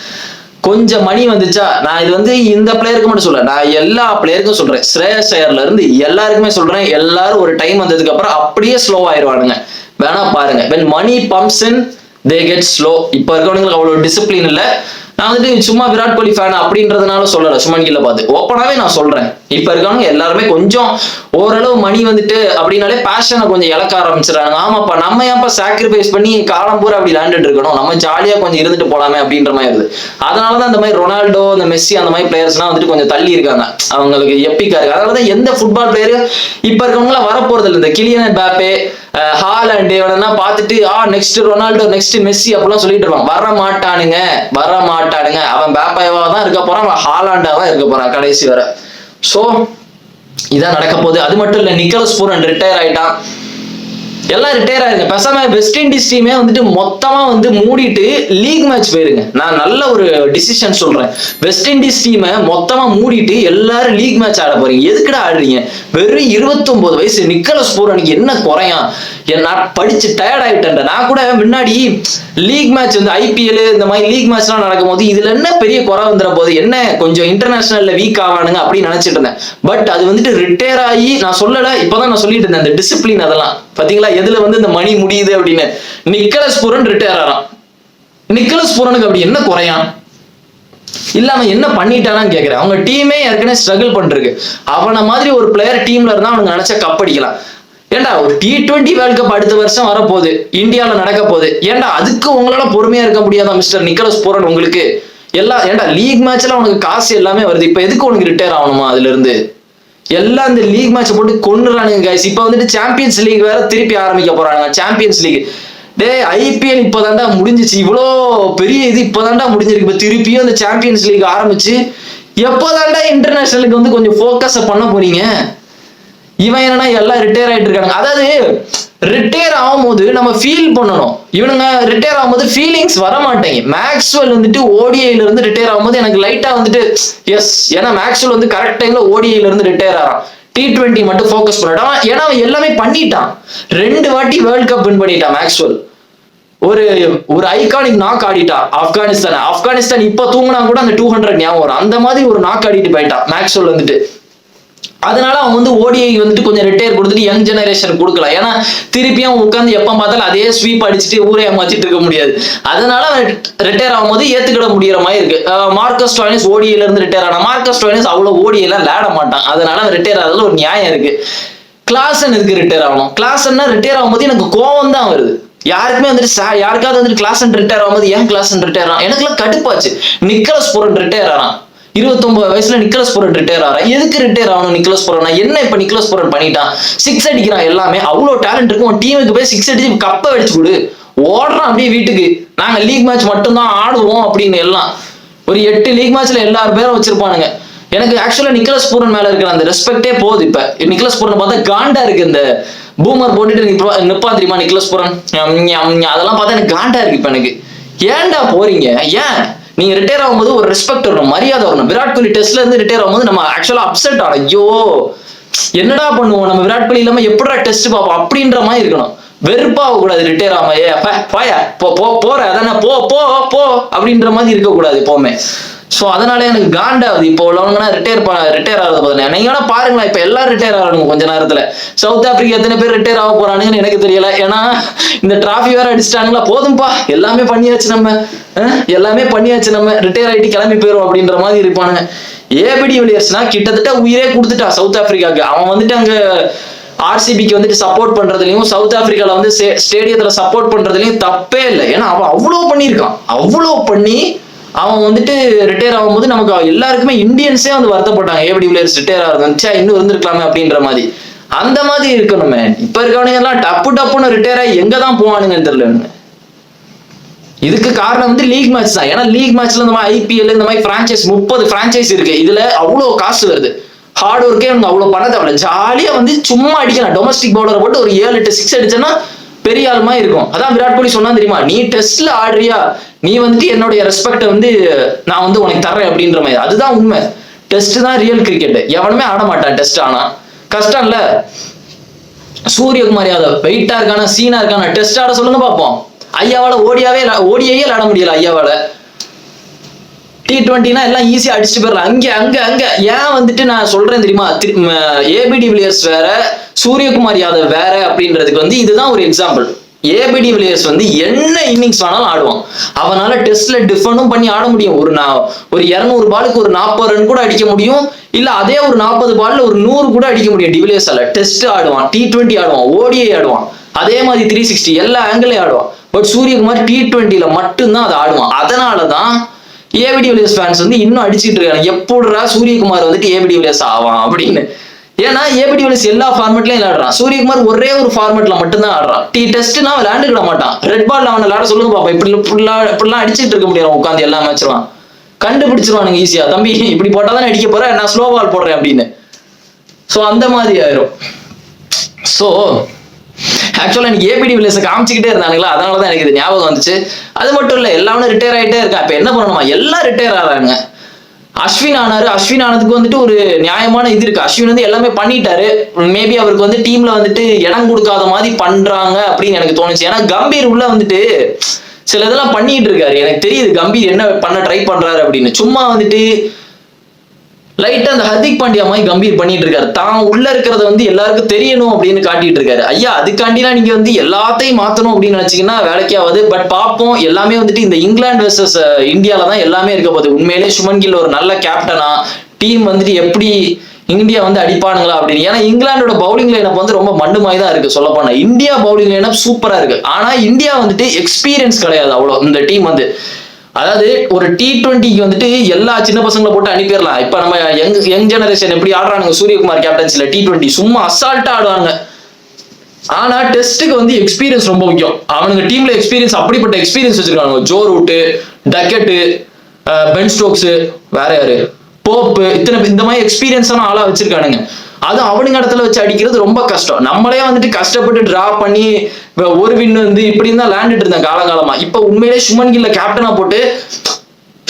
Speaker 1: கொஞ்சம் மணி வந்துச்சா, நான் இது வந்து இந்த பிளேயருக்கு மட்டும் சொல்றேன், நான் எல்லா பிளேயருக்கும் சொல்றேன், ஸ்ரேயஸ் ஐயர்ல இருந்து எல்லாருக்குமே சொல்றேன். எல்லாரும் ஒரு டைம் வந்ததுக்கு அப்புறம் அப்படியே ஸ்லோ ஆயிடுவானுங்க. வேணா பாருங்க, when money pumps in they get slow. இப்ப இருக்கவங்களுக்கு அவ்வளவு டிசிப்ளின் இல்ல. நான் வந்துட்டு சும்மா விராட் கோலி ஃபேன் அப்படின்றதுனால சொல்லல, சுமன் கில்ல பார்த்து ஓப்பனாவே நான் சொல்றேன். இப்ப இருக்கவங்க எல்லாருமே கொஞ்சம் ஓரளவு மணி வந்துட்டு அப்படின்னாலே பேஷனை கொஞ்சம் இழக்க ஆரம்பிச்சிடறாங்க. ஆமாப்பா, நம்ம ஏன்ப்பா சாக்ரிஃபைஸ் பண்ணி காலம் பூரா அப்படி விளையாண்டுட்டு இருக்கணும், நம்ம ஜாலியா கொஞ்சம் இருந்துட்டு போலாமே அப்படின்ற மாதிரி இருக்குது. அதனாலதான் இந்த மாதிரி ரொனால்டோ, இந்த மெஸ்ஸி அந்த மாதிரி பிளேயர்ஸ்லாம் வந்துட்டு கொஞ்சம் தள்ளி இருக்காங்க, அவங்களுக்கு எப்பிக்கா இருக்கு. அதனாலதான் எந்த ஃபுட்பால் பிளேயரும் இப்ப இருக்கவங்களாம் வரப்போறது இல்லை. இந்த கிலியன் எம்பாப்பே, ஹாலண்ட் இவனெல்லாம் பார்த்துட்டு நெக்ஸ்ட் ரொனால்டோ, நெக்ஸ்ட் மெஸ்ஸி அப்படிலாம் சொல்லிட்டு இருப்பான். வர மாட்டானுங்க. அவன் பேப்பாவா தான் இருக்க போறான், அவன் ஹாலாண்டா தான் இருக்க போறான் கடைசி வரை. சோ இதான் நடக்க போகுது. அது மட்டும் இல்ல, நிக்கலஸ் பூரன் ரிட்டையர் ஆயிட்டான். எல்லாம் ரிட்டையர் ஆயிருங்க. பேசாம வெஸ்ட் இண்டீஸ் டீமே வந்துட்டு மொத்தமா வந்து மூடிட்டு லீக் மேட்ச் போயிருங்க. நான் நல்ல ஒரு டிசிஷன் சொல்றேன். வெஸ்ட் இண்டீஸ் டீமை மொத்தமா மூடிட்டு எல்லாரும் லீக் மேட்ச் ஆட போறீங்க. எதுக்குடா ஆடுறீங்க? வெறும் 29 வயசு நிக்கலஸ் பூரனுக்கு என்ன குறையா? நான் படிச்சு டயர்ட் ஆயிட்டேன். நான் கூட முன்னாடி லீக் மேட்ச் வந்து ஐபிஎல் இந்த மாதிரி லீக் மேட்ச் எல்லாம் நடக்கும் போது இதுல என்ன பெரிய குறை வந்துட போது, என்ன கொஞ்சம் இன்டர்நேஷனல்ல வீக் ஆவானுங்க அப்படின்னு நினைச்சிட்டு இருந்தேன். பட் அது வந்துட்டு ரிட்டையர் ஆகி நான் சொல்லல, இப்பதான் நான் சொல்லிட்டு இருந்தேன். இந்த டிசிப்ளின் அதெல்லாம் பாத்தீங்களா, எதுல வந்து இந்த மணி முடியுது அப்படின்னு. நிக்கலஸ் பூரன் ரிட்டையர் ஆறான். நிக்கலஸ் பூரனுக்கு அப்படி என்ன குறையான்? இல்ல அவன் என்ன பண்ணிட்டானான்னு கேக்குறேன். அவங்க டீமே ஏற்கனவே ஸ்ட்ரகிள் பண்ணிருக்கு. அவனை மாதிரி ஒரு பிளேயர் டீம்ல இருந்தா அவனுக்கு நினைச்ச கப் அடிக்கலாம். ஏண்டா ஒரு T20 வேர்ல்ட் கப் அடுத்த வருஷம் வரப்போகுது, இந்தியாவில் நடக்க போகுது. ஏண்டா அதுக்கு உங்களால பொறுமையா இருக்க முடியாதா மிஸ்டர் நிக்கலஸ் பூரன்? உங்களுக்கு எல்லாம் ஏண்டா லீக் மேட்ச்ல உனக்கு காசு எல்லாமே வருது, இப்ப எதுக்கு உனக்கு ரிட்டையர் ஆகணுமா? அதுல இருந்து எல்லாம் இந்த லீக் மேட்ச் போட்டு கொண்டுறானுங்க கைஸ். இப்ப வந்துட்டு சாம்பியன்ஸ் லீக் வேற திருப்பி ஆரம்பிக்க போறாங்க. சாம்பியன்ஸ் லீக் ஐபிஎல் இப்பதான்டா முடிஞ்சிச்சு, இவ்வளோ பெரிய இது இப்பதான்டா முடிஞ்சிருக்கு. இப்ப திருப்பியும் அந்த சாம்பியன்ஸ் லீக் ஆரம்பிச்சு எப்போதான்டா இன்டர்நேஷனலுக்கு வந்து கொஞ்சம் ஃபோக்கஸ் பண்ண போறீங்க? இவன் என்னன்னா எல்லாம் ரிட்டையர் ஆயிட்டு இருக்காங்க. அதாவது ரிட்டையர் ஆகும்போது நம்ம ஃபீல் பண்ணணும். இவனுங்க ரிட்டையர் ஆகும்போது ஃபீலிங்ஸ் வர மாட்டேங்க. மேக்ஸ்வெல் வந்துட்டு ஓடிஐல இருந்து ரிட்டையர் ஆகும்போது எனக்கு லைட்டா வந்துட்டு எஸ், ஏன்னா மேக்ஸ்வெல் வந்து கரெக்ட் டைம்ல ஓடிஐல இருந்து ரிட்டையர் ஆறான். T20 மட்டும் ஃபோக்கஸ் பண்ணிட்டான். ஏன்னா அவன் எல்லாமே பண்ணிட்டான். 2 வாட்டி வேர்ல்ட் கப் வின் பண்ணிட்டான் மேக்ஸ்வெல். ஒரு ஐகானிக் நாக் ஆடிட்டான் ஆப்கானிஸ்தான் இப்ப தூங்கினா கூட அந்த 200 ஞாபகம் வரும். அந்த மாதிரி ஒரு நாக் ஆடிட்டு போயிட்டான் மேக்ஸ்வெல் வந்துட்டு. அதனால அவன் வந்து ஓடிஐ வந்துட்டு கொஞ்சம் ரிட்டையர் கொடுத்துட்டு யங் ஜெனரேஷன் கொடுக்கலாம். ஏன்னா திருப்பியும் உட்காந்து எப்ப பார்த்தாலும் அதே ஸ்வீப் அடிச்சுட்டு ஊரே ஏமாச்சிட்டு இருக்க முடியாது. அதனால அவன் ரிட்டையர் ஆகும் போது ஏத்துக்கிட முடியற மாதிரி இருக்கு. மார்க்கஸ் ஸ்டோய்னிஸ் ஓடிஐல இருந்து ரிட்டையர் ஆனா. மார்க்கஸ் ஸ்டோய்னிஸ் அவ்வளவு ஓடிஐலாம் விளையாட மாட்டான். அதனால அவன் ரிட்டையர் ஆகிறதுல ஒரு நியாயம் இருக்கு. கிளாசன் எதுக்கு ரிட்டையர் ஆகணும்? கிளாசன்னா ரிட்டையர் ஆகும்போது எனக்கு கோவம் தான் வருது. யாருக்குமே வந்துட்டு யாருக்காவது வந்துட்டு கிளாசன் ரிட்டையர் ஆகும்போது ஏன் கிளாசன் ரிட்டையர் ஆகும்? எனக்குலாம் கடுப்பாச்சு. நிக்கலஸ் பூரன் ரிட்டையர் ஆறான். 29 வயசுல நிக்கலஸ் பூரன் ரிட்டையர் ஆறான். எதுக்கு ரிட்டையர் ஆகணும் நிக்கலஸ் பூரன்? என்ன இப்ப நிக்கலஸ் பூரன் பண்ணிட்டான்? 6 அடிக்கிறான். எல்லாமே அவ்வளவு டேலண்ட் இருக்கும். உன் டீமுக்கு போய் 6 அடிச்சு கப்பை அடிச்சு கொடு. ஓடுறான் அப்படியே வீட்டுக்கு. நாங்க லீக் மேட்ச் மட்டும் தான் ஆடுவோம் அப்படின்னு எல்லாம் ஒரு 8 லீக் மேட்ச்ல எல்லாரும் பேரும் வச்சிருப்பானுங்க. எனக்கு ஆக்சுவலா நிக்கலஸ் பூரன் மேல இருக்கிற அந்த ரெஸ்பெக்டே போகுது. இப்ப நிக்கலஸ் பூரன் பார்த்தா காண்டா இருக்கு. இந்த பூமர் போட்டுட்டு நிப்பா தெரியுமா நிக்கலஸ் பூரன், அதெல்லாம் பார்த்தா எனக்கு காண்டா இருக்கு. இப்ப எனக்கு ஏன்டா போறீங்க? ஏன் நீங்க ரிட்டையர் ஆகும்போது ஒரு ரெஸ்பெக்ட் வரணும், மரியாதை வரணும். விராட் கோலி டெஸ்ட்ல இருந்து ரிட்டையர் ஆகும்போது நம்ம ஆக்சுவலா அப்செட் ஆனோம். ஐயோ என்னடா பண்ணுவோம், நம்ம விராட் கோலி இல்லாம எப்படா டெஸ்ட் பார்ப்போம் அப்படின்ற மாதிரி இருக்கணும். வெறுப்பாக கூடாது ரிட்டையர் ஆகாம, போற அதானே போ போ போ அப்படின்ற மாதிரி இருக்கக்கூடாது எப்பவுமே. ஸோ அதனால எனக்கு காண்டாவது இப்போ உள்ளவங்கன்னா ரிட்டையர் ஆகிறது பார்த்தீங்கன்னா. நீங்க வேணா பாருங்களேன், இப்போ எல்லாரும் ரிட்டையர் ஆகணும் கொஞ்ச நேரத்துல. சவுத் ஆப்பிரிக்கா எத்தனை பேர் ரிட்டையர் ஆக போறானுங்கன்னு எனக்கு தெரியல. ஏன்னா இந்த டிராஃபி வேற அடிச்சிட்டாங்களா, போதும்பா எல்லாமே பண்ணியாச்சு நம்ம ரிட்டையர் ஆகிட்டு கிளம்பி போயிடும் அப்படின்ற மாதிரி இருப்பானுங்க. ஏபிடி வில்லியர்ஸ்னா கிட்டத்தட்ட உயிரே கொடுத்துட்டா சவுத் ஆப்பிரிக்காவுக்கு. அவன் வந்துட்டு அங்க ஆர்சிபிக்கு வந்துட்டு சப்போர்ட் பண்றதுலயும், சவுத் ஆப்பிரிக்கால வந்து ஸ்டேடியத்துல சப்போர்ட் பண்றதுலயும் தப்பே இல்லை. ஏன்னா அவன் அவ்வளவு பண்ணியிருக்கான். அவ்வளவு பண்ணி அவன் வந்துட்டு ரிட்டையர் ஆகும்போது நமக்கு எல்லாருக்குமே இந்தியன்ஸே வந்து வருத்தப்பட்டாங்க, ஏபிடி வில்லியர்ஸ் ரிட்டையர் ஆகுது, இன்னும் இருந்திருக்கலாமே அப்படின்ற மாதிரி. அந்த மாதிரி இருக்கணுமே. இப்ப இருக்கவனுங்க எல்லாம் டப்புன்னு ரிட்டையர் ஆகி எங்க தான் போவானுங்கன்னு தெரியல. இதுக்கு காரணம் வந்து லீக் மேட்ச் தான். ஏன்னா லீக் மேட்ச்ல இந்த மாதிரி ஐபிஎல் இந்த மாதிரி பிரான்ச்சைஸ் 30 பிரான்ச்சைஸ் இருக்கு. இதுல அவ்வளவு காசு வருது. ஹார்ட் ஒர்க்கே அவங்க அவ்வளவு பண்ண தேவையில்ல. ஜாலியா வந்து சும்மா அடிக்கலாம். டொமஸ்டிக் பவுலரை போட்டு ஒரு 7-8 6 அடிச்சேன்னா பெரிய ஆளுமா இருக்கும். அதான் விராட் கோலி சொன்னா தெரியுமா, நீ டெஸ்ட்ல ஆடுறியா, நீ வந்துட்டு என்னுடைய ரெஸ்பெக்ட வந்து நான் வந்து உனக்கு தர்றேன் அப்படின்ற மாதிரி. அதுதான் உண்மை. டெஸ்ட் தான் ரியல் கிரிக்கெட். எவனுமே ஆட மாட்டான் டெஸ்ட். ஆனா கஷ்டம் இல்ல. சூரியகுமார் யாதவ் வெயிட்டா இருக்கான, சீனா இருக்கான, டெஸ்ட் ஆட சொல்லுங்க பார்ப்போம். ஐயாவால ஓடியே விளாட முடியல. ஐயாவால T20னா எல்லாம் ஈஸியா அடிச்சுட்டு போயிடலாம். அங்க ஏன் வந்துட்டு நான் சொல்றேன் தெரியுமா, ஏபிடி வில்லியர்ஸ் வேற சூரியகுமார் யாதவ் வேற அப்படின்றதுக்கு வந்து இதுதான் ஒரு எக்ஸாம்பிள். ஏபிடி வில்லியர்ஸ் வந்து என்ன இன்னிங்ஸ் வேணாலும் ஆடுவான். அவனால டெஸ்ட்ல டிஃபனும் பண்ணி ஆட முடியும். ஒரு 200 பாலுக்கு ஒரு 40 ரன் கூட அடிக்க முடியும். இல்ல அதே ஒரு 40 பால்ல ஒரு 100 கூட அடிக்க முடியும் டிவிலியர்ஸால. டெஸ்ட் ஆடுவான், T20 ஆடுவான், ஓடிஐ ஆடுவான், அதே மாதிரி 360 எல்லா ஆங்கிளையும் ஆடுவான். பட் சூரியகுமார் T20ல மட்டும்தான் அதை ஆடுவான். அதனாலதான் ஏபிடி வில்லியர்ஸ் ஃபேன்ஸ் வந்து இன்னும் அடிச்சுட்டு இருக்காங்க, எப்படிடா சூரியகுமார் வந்துட்டு ஏபிடி வில்லியர்ஸ் ஆவான் அப்படின்னு. ஏன்னா ஏபிடி வில்லியர்ஸ் எல்லா ஃபார்மேட்லயும் விளையாடுறான். சூரியகுமார் ஒரே ஒரு ஃபார்மேட்ல மட்டும்தான் ஆடுறான். டெஸ்ட்னா விளையாண்டுக்கிட மாட்டான். ரெட் பால் அவனை விளையாட சொல்லுங்க பாப்பா. இப்படிலாம் அடிச்சுட்டு இருக்க முடியாது உட்காந்து எல்லா மேட்ச்லாம். கண்டுபிடிச்சிருவானுங்க ஈஸியா, தம்பி இப்படி போட்டாதான் அடிக்க போறேன், நான் ஸ்லோ பால் போடுறேன் அப்படின்னு. ஸோ அந்த மாதிரி ஆயிரும். ஸோ ஆக்சுவலா எனக்கு ஏபிடி வில்லியர்ஸ் காமிச்சுக்கிட்டே இருந்தானுங்களா, அதனாலதான் எனக்கு இது ஞாபகம் வந்துச்சு. அது மட்டும் இல்ல, எல்லாமே ரிட்டையர் ஆகிட்டே இருக்கா. இப்ப என்ன பண்ணணுமா, எல்லாம் ரிட்டையர் ஆகிறாங்க. அஸ்வின் ஆனதுக்கு வந்துட்டு ஒரு நியாயமான இது இருக்கு. அஸ்வின் வந்து எல்லாமே பண்ணிட்டாரு. மேபி அவருக்கு வந்து டீம்ல வந்துட்டு இடம் கொடுக்காத மாதிரி பண்றாங்க அப்படின்னு எனக்கு தோணுச்சு. ஏன்னா கம்பீர் உள்ள வந்துட்டு சில இதெல்லாம் பண்ணிட்டு இருக்காரு. எனக்கு தெரியுது கம்பீர் என்ன பண்ண ட்ரை பண்றாரு அப்படின்னு. சும்மா வந்துட்டு லைட்டா அந்த ஹர்திக் பாண்டியா மாதிரி கம்பீர் பண்ணிட்டு இருக்காரு. தான் உள்ள இருக்கிறத வந்து எல்லாருக்கும் தெரியணும் அப்படின்னு காட்டிட்டு இருக்காரு. ஐயா அதுக்காண்டிலாம் நீங்க வந்து எல்லாத்தையும் மாத்தணும் அப்படின்னு நினைச்சீங்கன்னா வேலைக்கே ஆகுது. பட் பார்ப்போம். எல்லாமே வந்துட்டு இந்த இங்கிலாந்து வெர்சஸ் இந்தியால தான் எல்லாமே இருக்க போகுது. உண்மையிலே சுமன் கில் ஒரு நல்ல கேப்டனா, டீம் வந்துட்டு எப்படி இந்தியா வந்து அடிப்பானுங்களா அப்படின்னு. ஏன்னா இங்கிலாந்தோட பவுலிங் லைனப் வந்து ரொம்ப மண்டு மாதிரி தான் இருக்கு சொல்ல போனா. இந்தியா பவுலிங் லைனப் சூப்பரா இருக்கு. ஆனா இந்தியா வந்துட்டு எக்ஸ்பீரியன்ஸ் கிடையாது அவ்வளோ. இந்த டீம் வந்து அதாவது ஒரு T20க்கு வந்துட்டு எல்லா சின்ன பசங்களை போட்டு அனுப்பிடலாம். இப்ப நம்ம யங் ஜெனரேஷன் எப்படி ஆடுறானுங்க சூரியகுமார் கேப்டன்சில T20 சும்மா அசால்ட்டா ஆடுவாங்க. ஆனா டெஸ்ட்டுக்கு வந்து எக்ஸ்பீரியன்ஸ் ரொம்ப முக்கியம். அவனுங்க டீம்ல எக்ஸ்பீரியன்ஸ், அப்படிப்பட்ட எக்ஸ்பீரியன்ஸ் வச்சிருக்காங்க. ஜோ ரூட்டு, டக்கெட்டு, பென் ஸ்டோக்ஸ், வேற யாரு, போப்பு, இந்த மாதிரி எக்ஸ்பீரியன்ஸான ஆளா வச்சிருக்கானுங்க. அது அவனுங்க இடத்துல வச்சு அடிக்கிறது ரொம்ப கஷ்டம். நம்மளே வந்துட்டு கஷ்டப்பட்டு டிரா பண்ணி ஒரு வின் வந்து இப்படி தான் விளையாண்டுட்டு இருந்தேன் காலங்காலமா. இப்ப உண்மையிலே சுமன் கில்ல கேப்டனா போட்டு,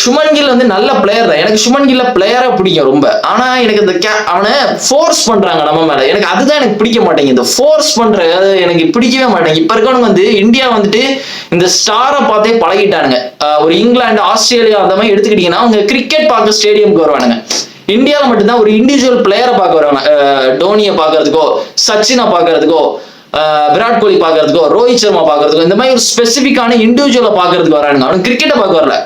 Speaker 1: சுமன் கில் வந்து நல்ல பிளேயர் தான். எனக்கு சுமன் கில்ல பிளேயரா பிடிக்கும் ரொம்ப. ஆனா எனக்கு இந்த அவனை ஃபோர்ஸ் பண்றாங்க நம்ம மேல. எனக்கு அதுதான் எனக்கு பிடிக்க மாட்டேங்குது. இந்த ஃபோர்ஸ் பண்ற எனக்கு பிடிக்கவே மாட்டேங்குது. இப்ப இருக்கவனுங்க வந்து இந்தியா வந்துட்டு இந்த ஸ்டாரை பார்த்தே பழகிட்டானுங்க. ஒரு இங்கிலாந்து, ஆஸ்திரேலியா அந்த மாதிரி எடுத்துக்கிட்டீங்கன்னா அவங்க கிரிக்கெட் பார்க்க ஸ்டேடியம்க்கு வருவானுங்க. இந்தியாவில் மட்டும்தான் ஒரு இண்டிவிஜுவல் பிளேயரை பார்க்க வருவாங்க. டோனியை பார்க்கறதுக்கோ, சச்சினை பார்க்கறதுக்கோ, விராட் கோலி பார்க்கறதுக்கோ, ரோஹித் சர்மா பார்க்கறதுக்கோ, இந்த மாதிரி ஒரு ஸ்பெசிபிக்கான இண்டிவிஜுவலை பார்க்கறதுக்கு வரானுங்க. அவனுக்கு கிரிக்கெட்டை பார்க்க வரல.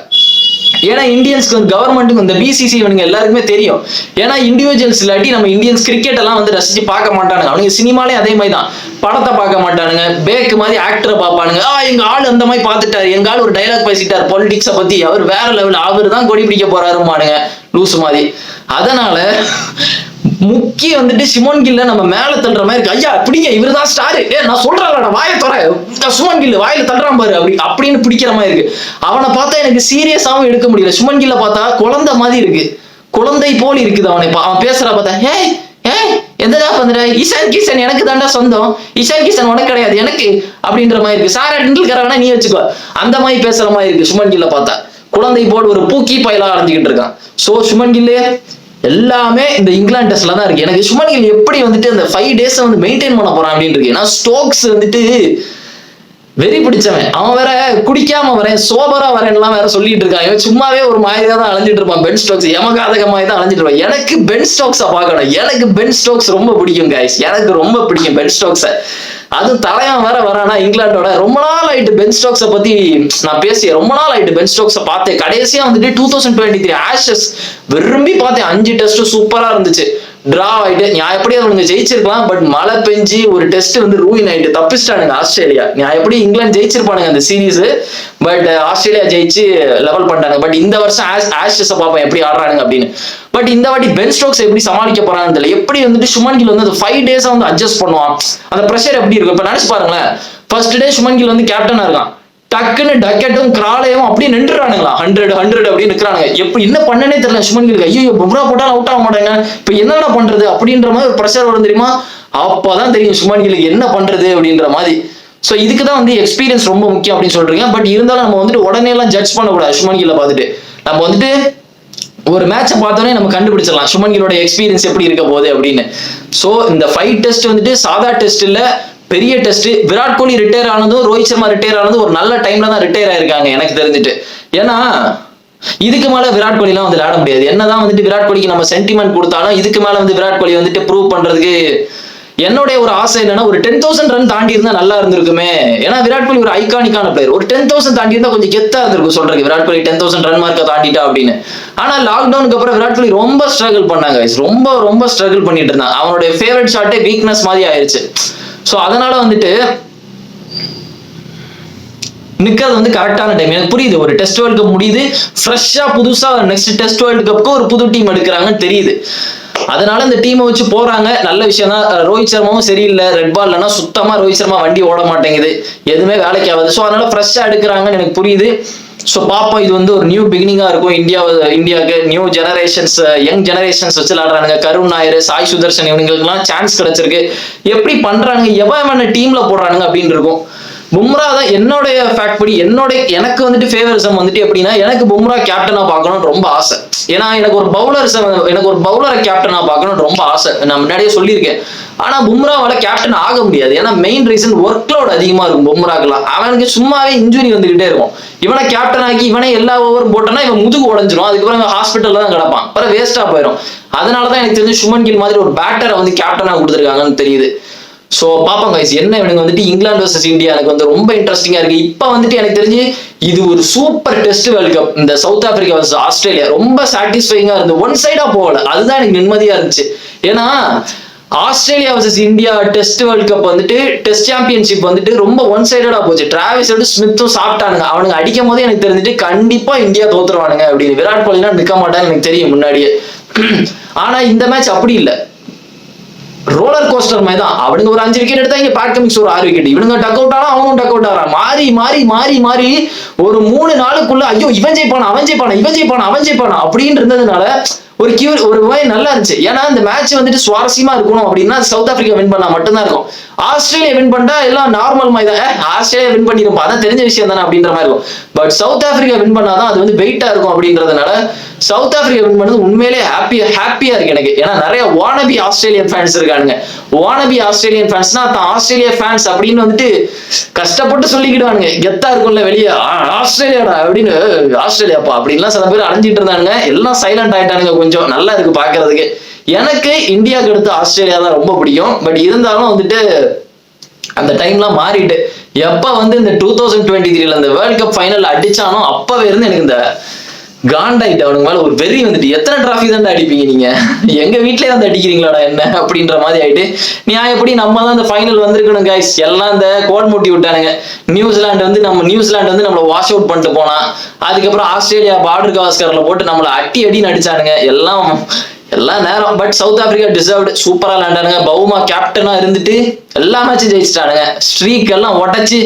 Speaker 1: ஏன்னா இந்தியன்ஸ்க்கு வந்து கவர்மெண்ட்டுக்கு இந்த பிசிசி இவனுங்க எல்லாருக்குமே தெரியும். ஏன்னா இண்டிவிஜுவல்ஸ் இல்லாட்டி நம்ம இந்தியன்ஸ் கிரிக்கெட் எல்லாம் வந்து ரசிச்சு பார்க்க மாட்டானுங்க. அவனுங்க சினிமாலே அதே மாதிரி தான், படத்தை பார்க்க மாட்டானுங்க. பேக்கு மாதிரி ஆக்டரை பார்ப்பானுங்க. எங்க ஆள் அந்த மாதிரி பார்த்துட்டாரு, எங்க ஆள் ஒரு டைலாக் பேசிட்டாரு பொலிட்டிக்ஸை பத்தி, அவர் வேற லெவல், அவர் தான் கொடி பிடிக்க போறாருமானுங்க லூசு மாதிரி. அதனால முக்கிய வந்துட்டு சிமோன் கில்ல நம்ம மேல தள்ளுற மாதிரி இருக்கு. ஐயா பிடிங்க, இவரு தான் ஸ்டாரு, நான் சொல்றேன் வாயை தர, சுமன் கில் வாயில தள்ளுறான் பாரு அப்படின்னு பிடிக்கிற மாதிரி இருக்கு. அவனை பார்த்தா எனக்கு சீரியஸாவும் எடுக்க முடியல. சுமன் கில்ல பார்த்தா குழந்தை மாதிரி இருக்கு, குழந்தை போல் இருக்குது. அவன் பேசுறா பார்த்தா, எந்தடா பண்ற, இஷான் கிஷன் எனக்கு தாண்டா சொந்தம், இஷான் கிஷன் உனக்கு கிடையாது எனக்கு அப்படின்ற மாதிரி இருக்கு. சாரா டெண்டுல்கர் வேணா நீ வச்சுக்கோ, அந்த மாதிரி பேசுற மாதிரி இருக்கு சுமன் கில்ல பார்த்தா. குழந்தை போல் ஒரு பூக்கி பயிலா அடைஞ்சுக்கிட்டு இருக்கான். சோ சுமன் கில் எல்லாமே இந்த இங்கிலாந்து டெஸ்ட்ல தான் இருக்கு. எனக்கு சுமன் கில் எப்படி வந்துட்டு அந்த 5 days வந்து மெயின்டைன் பண்ண போறான் அப்படின்னு இருக்கு. ஏன்னா ஸ்டோக்ஸ் வந்துட்டு வெறி பிடிச்சவன், அவன் வேற குடிக்காம வரேன் சோபரா வரேன்லாம் வேற சொல்லிட்டு இருக்கான். சும்மாவே ஒரு மாதிரியா தான் அலைஞ்சிட்டு இருப்பான் பென் ஸ்டோக்ஸ், எமகாதக மாதிரி தான் அலைஞ்சிட்டு இருப்பான். எனக்கு பென் ஸ்டோக்ஸை பார்க்கணும், எனக்கு பென் ஸ்டோக்ஸ் ரொம்ப பிடிக்கும் கைஸ், எனக்கு ரொம்ப பிடிக்கும் பென் ஸ்டோக்ஸை. அது தலைவன் வேற வரானா இங்கிலாண்டோட. ரொம்ப நாள் ஆயிட்டு பென் ஸ்டோக்ஸை பத்தி நான் பேசிய, ரொம்ப நாள் ஆயிட்டு பென் ஸ்டோக்ஸை பார்த்தேன். கடைசியா வந்துட்டு 2023 ஆஷஸ் விரும்பி பார்த்தேன். 5 டெஸ்ட் சூப்பரா இருந்துச்சு, டிரா ஆயிட்டு. நான் எப்படி அவங்க ஜெயிச்சிருக்கலாம், பட் மழை பெஞ்சு ஒரு டெஸ்ட் வந்து ரூயின் ஆயிட்டு தப்பிச்சிட்டானுங்க ஆஸ்திரேலியா. நான் எப்படி இங்கிலாந்து ஜெயிச்சிருப்பானுங்க அந்த சீரீஸ், பட் ஆஸ்திரேலியா ஜெயிச்சு லெவல் பண்ணிட்டாங்க. பட் இந்த வருஷம் ஆஷஸ் பார்ப்பேன் எப்படி ஆடுறானுங்க அப்படின்னு. பட் இந்த வாட்டி பென் ஸ்டோக்ஸ் எப்படி சமாளிக்க போறான்னு தெரியல. எப்படி வந்துட்டு சுமன் கில் வந்து அந்த 5 days வந்து அட்ஜஸ்ட் பண்ணுவான், அந்த ப்ரெஷர் எப்படி இருக்கும். இப்ப நினைச்சு பாருங்களேன், ஃபர்ஸ்ட் டே சுமன் கில் வந்து கேப்டனா இருக்கான், டக்குன்னு டக்கெட்டும் கிராலையும் அப்படியே நின்றுறானுங்களா, 100 அப்படின்னு நிற்கிறானுங்க. எப்படி என்ன பண்ணனே தெரியல சுமன் கில். ஐயோ பும்ரா போட்டாலும் அவுட் ஆக மாட்டாங்க, இப்ப என்னென்ன பண்றது அப்படின்ற மாதிரி ஒரு ப்ரெஷர் வரும் தெரியுமா. அப்பதான் தெரியும் சுமன் கிலுக்கு என்ன பண்றது அப்படின்ற மாதிரி. ஸோ இதுக்கு தான் வந்து எக்ஸ்பீரியன்ஸ் ரொம்ப முக்கியம் அப்படின்னு சொல்றீங்க. பட் இருந்தாலும் நம்ம வந்துட்டு உடனே எல்லாம் ஜட்ஜ் பண்ணக்கூடாது. சுமன் கில்ல பார்த்துட்டு நம்ம வந்துட்டு ஒரு மேட்சை பார்த்தோன்னே நம்ம கண்டுபிடிச்சிடலாம் சுமன் கில்லோட எக்ஸ்பீரியன்ஸ் எப்படி இருக்க போகுது அப்படின்னு. ஸோ இந்த 5 டெஸ்ட் வந்துட்டு சாதா டெஸ்ட் இல்ல, பெரிய டெஸ்ட். விராட் கோலி ரிட்டையர் ஆனதும் ரோஹித் சர்மா ரிட்டையர் ஆனதும் ஒரு நல்ல டைம்ல தான் ரிட்டையர் ஆயிருக்காங்க எனக்கு தெரிஞ்சுட்டு. ஏன்னா இதுக்கு மேல விராட் கோலி எல்லாம் வந்து விளையாட முடியாது. என்னதான் வந்துட்டு விராட் கோலிக்கு நம்ம சென்டிமெண்ட் கொடுத்தாலும் இதுக்கு மேல வந்து விராட் கோலி வந்துட்டு ப்ரூவ் பண்றதுக்கு என்னுடைய ஒரு ஆசை என்னன்னா, ஒரு 10,000 ரன் தாண்டி இருந்தா நல்லா இருந்திருக்குமே. ஏன்னா விராட் கோலி ஒரு ஐகானிக்கான பிளேயர், ஒரு 10,000 தாண்டி இருந்தா கொஞ்சம் கெத்தா இருந்திருக்கும் சொல்றேன் விராட் கோலி 10,000 ரன் மார்க்கை தாண்டிட்டா அப்படின்னு. ஆனா லாக்டவுனுக்கு அப்புறம் விராட் கோலி ரொம்ப ஸ்ட்ரகிள் பண்ணாங்க, ரொம்ப ஸ்ட்ரகிள் பண்ணிட்டு இருந்தான். அவனுடைய ஃபேவரட் ஷாட்டே வீக்னஸ் மாதிரி ஆயிடுச்சு. ஸோ அதனால வந்துட்டு நிக்கிறது வந்து கரெக்டான டைம். எனக்கு புரியுது, ஒரு டெஸ்ட் வேர்ல்ட் கப் முடியுது, ஃப்ரெஷ்ஷா புதுசா நெக்ஸ்ட் டெஸ்ட் வேர்ல்ட் கப்புக்கு ஒரு புது டீம் எடுக்கிறாங்கன்னு தெரியுது. அதனால இந்த டீமை வச்சு போறாங்க, நல்ல விஷயம் தான். ரோஹித் சர்மாவும் சரியில்லை, ரெட் பால்லனா சுத்தமா ரோஹித் சர்மா வண்டி ஓட மாட்டேங்குது, எதுவுமே வேலைக்கு ஆகுது. ஸோ அதனால ஃப்ரெஷ்ஷா எடுக்கிறாங்கன்னு எனக்கு புரியுது. ஸோ பாப்போம், இது வந்து ஒரு நியூ பிகினிங்கா இருக்கும் இந்தியாவுக்கு. நியூ ஜெனரேஷன்ஸ், யங் ஜெனரேஷன்ஸ் வச்சு விளையாடுறாங்க. கருண் நாயர், சாய் சுதர்ஷன் இவங்களுக்குலாம் சான்ஸ் கிடைச்சிருக்கு. எப்படி பண்றாங்க, எவன் டீம்ல போடுறானுங்க அப்படின்னு இருக்கும். பும்ரா தான் என்னுடைய ஃபேக்ட் படி எனக்கு வந்துட்டு ஃபேவரிசம் வந்துட்டு எப்படின்னா, எனக்கு பும்ரா கேப்டனா பார்க்கணும்னு ரொம்ப ஆசை. ஏன்னா எனக்கு ஒரு பவுலரை கேப்டனா பார்க்கணும்னு ரொம்ப ஆசை, நான் முன்னாடியே சொல்லியிருக்கேன். ஆனா பும்ராவால கேப்டன் ஆக முடியாது. ஏன்னா மெயின் ரீசன் ஒர்க் லோட் அதிகமா இருக்கும் பும்ராக்கெல்லாம். அவனுக்கு சும்மாவே இன்ஜுரி வந்துகிட்டே இருக்கும். இவனை கேப்டன் ஆக்கி இவனே எல்லா ஓவரும் போட்டோன்னா இவன் முதுகு உடஞ்சிரும், அதுக்கப்புறம் இவன் ஹாஸ்பிட்டல்ல தான் கிடப்பான், அப்புறம் வேஸ்டா போயிடும். அதனாலதான் எனக்கு தெரிஞ்சு சுமன் கில் மாதிரி ஒரு பேட்டரை வந்து கேப்டனா கொடுத்துருக்காங்கன்னு தெரியுது. ஸோ பாப்போம் கைஸ், என்ன இவனுங்க வந்துட்டு இங்கிலாந்து வர்சஸ் இந்தியா எனக்கு வந்து ரொம்ப இன்ட்ரெஸ்டிங்கா இருக்கு. இப்போ வந்துட்டு எனக்கு தெரிஞ்சு இது ஒரு சூப்பர் டெஸ்ட் வேர்ல்ட் கப். இந்த சவுத் ஆப்பிரிக்கா வர்சஸ் ஆஸ்திரேலியா ரொம்ப சாட்டிஸ்ஃபைங்கா இருந்து, ஒன் சைடா போகல, அதுதான் எனக்கு நிம்மதியா இருந்துச்சு. ஏன்னா Australia versus India test world cup வந்துட்டு டெஸ்ட் சாம்பியன்ஷிப் வந்துட்டு ரொம்ப ஒன் சைடடா போச்சு. டிராவிஸ் ஸ்மித்தும் சாப்பிட்டானுங்க, அவனுங்க அடிக்கும் போதே எனக்கு தெரிஞ்சுட்டு கண்டிப்பா இந்தியா தோத்துருவானுங்க அப்படின்னு. விராட் கோலினா நிற்க மாட்டான்னு எனக்கு தெரியும் முன்னாடியே. ஆனா இந்த மேட்ச் அப்படி இல்லை, ரோலர் கோஸ்டர் மாதிரி தான். அவனுங்க ஒரு 5 விக்கெட் எடுத்தா, இங்க பேட் கமிங்ஸ் ஒரு 6 விக்கெட், இவனுங்க டக் அவுட் ஆனா அவனும் டக் அவுட் ஆறான், மாறி ஒரு 3 நாளுக்குள்ள ஐயோ இவன் ஜெயிப்பானா அப்படின்னு இருந்ததுனால ஒரு way நல்லா இருந்துச்சு. ஏன்னா இந்த மேட்ச் வந்துட்டு சுவாரஸ்யமா இருக்கணும் அப்படின்னா சவுத் ஆப்பிரிக்கா வின் பண்ணா மட்டும்தான் இருக்கும். ஆஸ்திரேலியா வின் பண்ணா எல்லாம் நார்மல் மாதிரி தான், ஆஸ்திரேலியா வின் பண்ணிருப்பா, அதான் தெரிஞ்ச விஷயம் தானே அப்படின்ற மாதிரி இருக்கும். பட் சவுத் ஆப்பிரிக்கா வின் பண்ணாதான் அது வந்து வெயிட்டா இருக்கும் அப்படின்றதுனால சவுத் ஆப்பிரிக்கா வின் பண்ணது உண்மையிலே ஹாப்பியா இருக்கு எனக்கு. ஏன்னா நிறைய வானபி ஆஸ்திரேலியன் ஃபேன்ஸ் இருக்கானுங்க. வானபி ஆஸ்திரேலியன் ஃபேன்ஸ்னா ஆஸ்திரேலியா ஃபேன்ஸ் அப்படின்னு வந்துட்டு கஷ்டப்பட்டு சொல்லிக்கிடுவானுங்க, கெத்தா இருக்கும்ல வெளியே, ஆஸ்திரேலியாடா அப்படின்னு, ஆஸ்திரேலியாப்பா அப்படின்லாம் சில பேர் அலைஞ்சிட்டு இருந்தானுங்க. எல்லாம் சைலண்ட் ஆயிட்டானுங்க, கொஞ்சம் நல்லா இருக்கு பாக்குறதுக்கு. எனக்கு இந்தியாவுக்கு அடுத்து ஆஸ்திரேலியா தான் ரொம்ப பிடிக்கும். பட் இருந்தாலும் வந்துட்டு அந்த டைம்லாம் மாறிட்டு, எப்ப வந்து இந்த 2023 அந்த வேர்ல்ட் கப் ஃபைனல் அடிச்சானோ அப்பவே இருந்து எனக்கு இந்த காண்டாயிட்டு அவனுக்கு மேல ஒரு வெறி வந்துட்டு, எத்தனை டிராஃபி தான் அடிப்பீங்க நீங்க, எங்க வீட்லயே வந்து அடிக்கிறீங்களாடா என்ன அப்படின்ற மாதிரி ஆயிட்டு. நான் எப்படி நம்ம தான் இந்த ஃபைனல் வந்திருக்கணும் கைஸ், எல்லாம் இந்த கோல் மூட்டி விட்டானுங்க. நியூசிலாந்து வந்து நம்மள வாஷ் அவுட் பண்ணிட்டு போனா, அதுக்கப்புறம் ஆஸ்திரேலியா பார்டர் கவாஸ்கர்ல போட்டு நம்மள அடின்னு அடிச்சானுங்க. எல்லாம் எல்லாம் நேரம். பட் சவுத் ஆப்பிரிக்கா டிசர்வ்டு, சூப்பரா விளையாண்டானுங்க. பவுமா கேப்டனா இருந்துட்டு எல்லா மேட்சும் ஜெயிச்சிட்டானுங்க. ஸ்ட்ரீக் எல்லாம் உடைச்சு,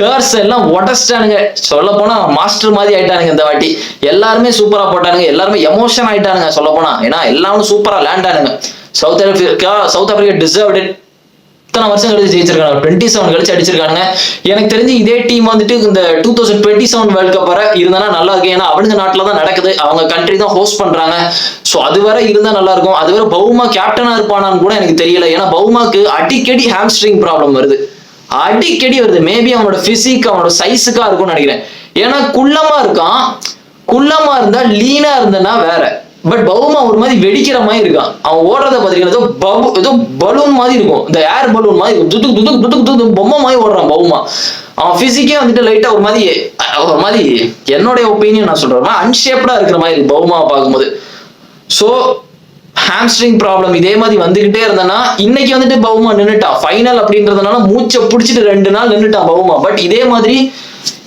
Speaker 1: கர்ஸ் எல்லாம் உடச்சிட்டானுங்க. சொல்ல போனா மாஸ்டர் மாதிரி ஆயிட்டானுங்க இந்த வாட்டி. எல்லாருமே சூப்பரா போட்டானுங்க, எல்லாருமே எமோஷன் ஆயிட்டானுங்க சொல்ல போனா. ஏன்னா எல்லாரும் சூப்பரா விளையாண்டானுங்க. South Africa deserved. இத்தனை வருஷம் கழிச்சு ஜெயிச்சிருக்காங்க, 27 கழிச்சு அடிச்சிருக்காங்க. எனக்கு தெரிஞ்சு இதே டீம் வந்துட்டு இந்த 2027 வேர்ல்ட் கப் வர இருந்தா நல்லா இருக்கும். ஏன்னா அவனுங்க நாட்டில் தான் நடக்குது, அவங்க கண்ட்ரி தான் ஹோஸ்ட் பண்றாங்க. ஸோ அது வரை இருந்தா நல்லா இருக்கும். அது வரை பவுமா கேப்டனா இருப்பானான்னு கூட எனக்கு தெரியல. ஏன்னா பவுமாக்கு அடிக்கடி ஹாம்ஸ்ட்ரிங் ப்ராப்ளம் வருது, அடிக்கடி வருது. மேபி அவனோட பிசிக் அவனோட சைஸுக்கா இருக்கும்னு நினைக்கிறேன். ஏன்னா குள்ளமா இருக்கான், குள்ளமா இருந்தா லீனா இருந்தனா வேற. பட் பவுமா ஒரு மாதிரி வெடிக்கிற மாதிரி இருக்கான். அவன் ஓடுறத பாத்தீங்கன்னா ஏதோ பலூன் மாதிரி இருக்கும், இந்த ஏர் பலூன் மாதிரி இருக்கும். துதுக்கு பொம்மை மாதிரி ஓடுறான் பவுமா. அவன் பிசிக்கே வந்துட்டு லைட்டா ஒரு மாதிரி என்னுடைய ஒப்பீனியன் நான் சொல்றேன், அன்ஷேப்டா இருக்கிற மாதிரி இருக்கு பவுமாவை பார்க்கும்போது. ஸோ ஹாம்ஸ்ட்ரிங் ப்ராப்ளம் இதே மாதிரி வந்துகிட்டே இருந்தனா இன்னைக்கு வந்துட்டு பவுமா நின்றுட்டான். ஃபைனல் அப்படின்றதுனால மூச்சை பிடிச்சிட்டு 2 நாள் நின்றுட்டான் பவுமா. பட் இதே மாதிரி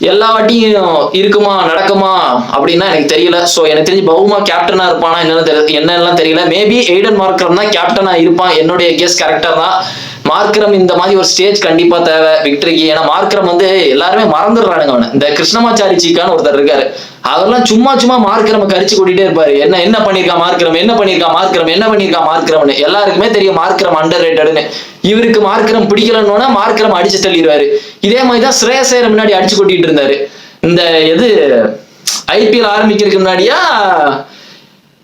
Speaker 1: எல்லா வாட்டியும் இருக்குமா நடக்குமா அப்படின்னா எனக்கு தெரியல. ஸோ எனக்கு தெரிஞ்சு பவுமா கேப்டனா இருப்பானா என்னெல்லாம் தெரியல. மேபி எய்டன் மார்க்ரம் தான் கேப்டனா இருப்பான். என்னுடைய கெஸ் கரெக்டா தான். மார்க்ரம் இந்த மாதிரி ஒரு ஸ்டேஜ் கண்டிப்பா தேவை விக்டரிக்கு. ஏன்னா மார்க்ரம் வந்து எல்லாருமே மறந்துடுறானுங்க அவனை. இந்த கிருஷ்ணமாச்சாரி சீக்கான்னு ஒருத்தர் இருக்காரு, அதெல்லாம் சும்மா மார்க்ரம் கரிச்சு கூட்டிட்டே இருப்பாரு. என்ன பண்ணிருக்கா மார்க்ரம், என்ன பண்ணிருக்கா மார்க்ரம்னு. எல்லாருக்குமே தெரியும் மார்க்ரம் அண்டர் ரேட்டட்னு. இவருக்கு மார்க்ரம் பிடிக்கலன்னு மார்க்ரம் அடிச்சு தள்ளிடுவாரு. இதே மாதிரிதான் ஸ்ரேயஸ் ஐயர் முன்னாடி அடிச்சு கொட்டிட்டு இருந்தாரு. இந்த IPL ஆரம்பிக்கிறதுக்கு முன்னாடியா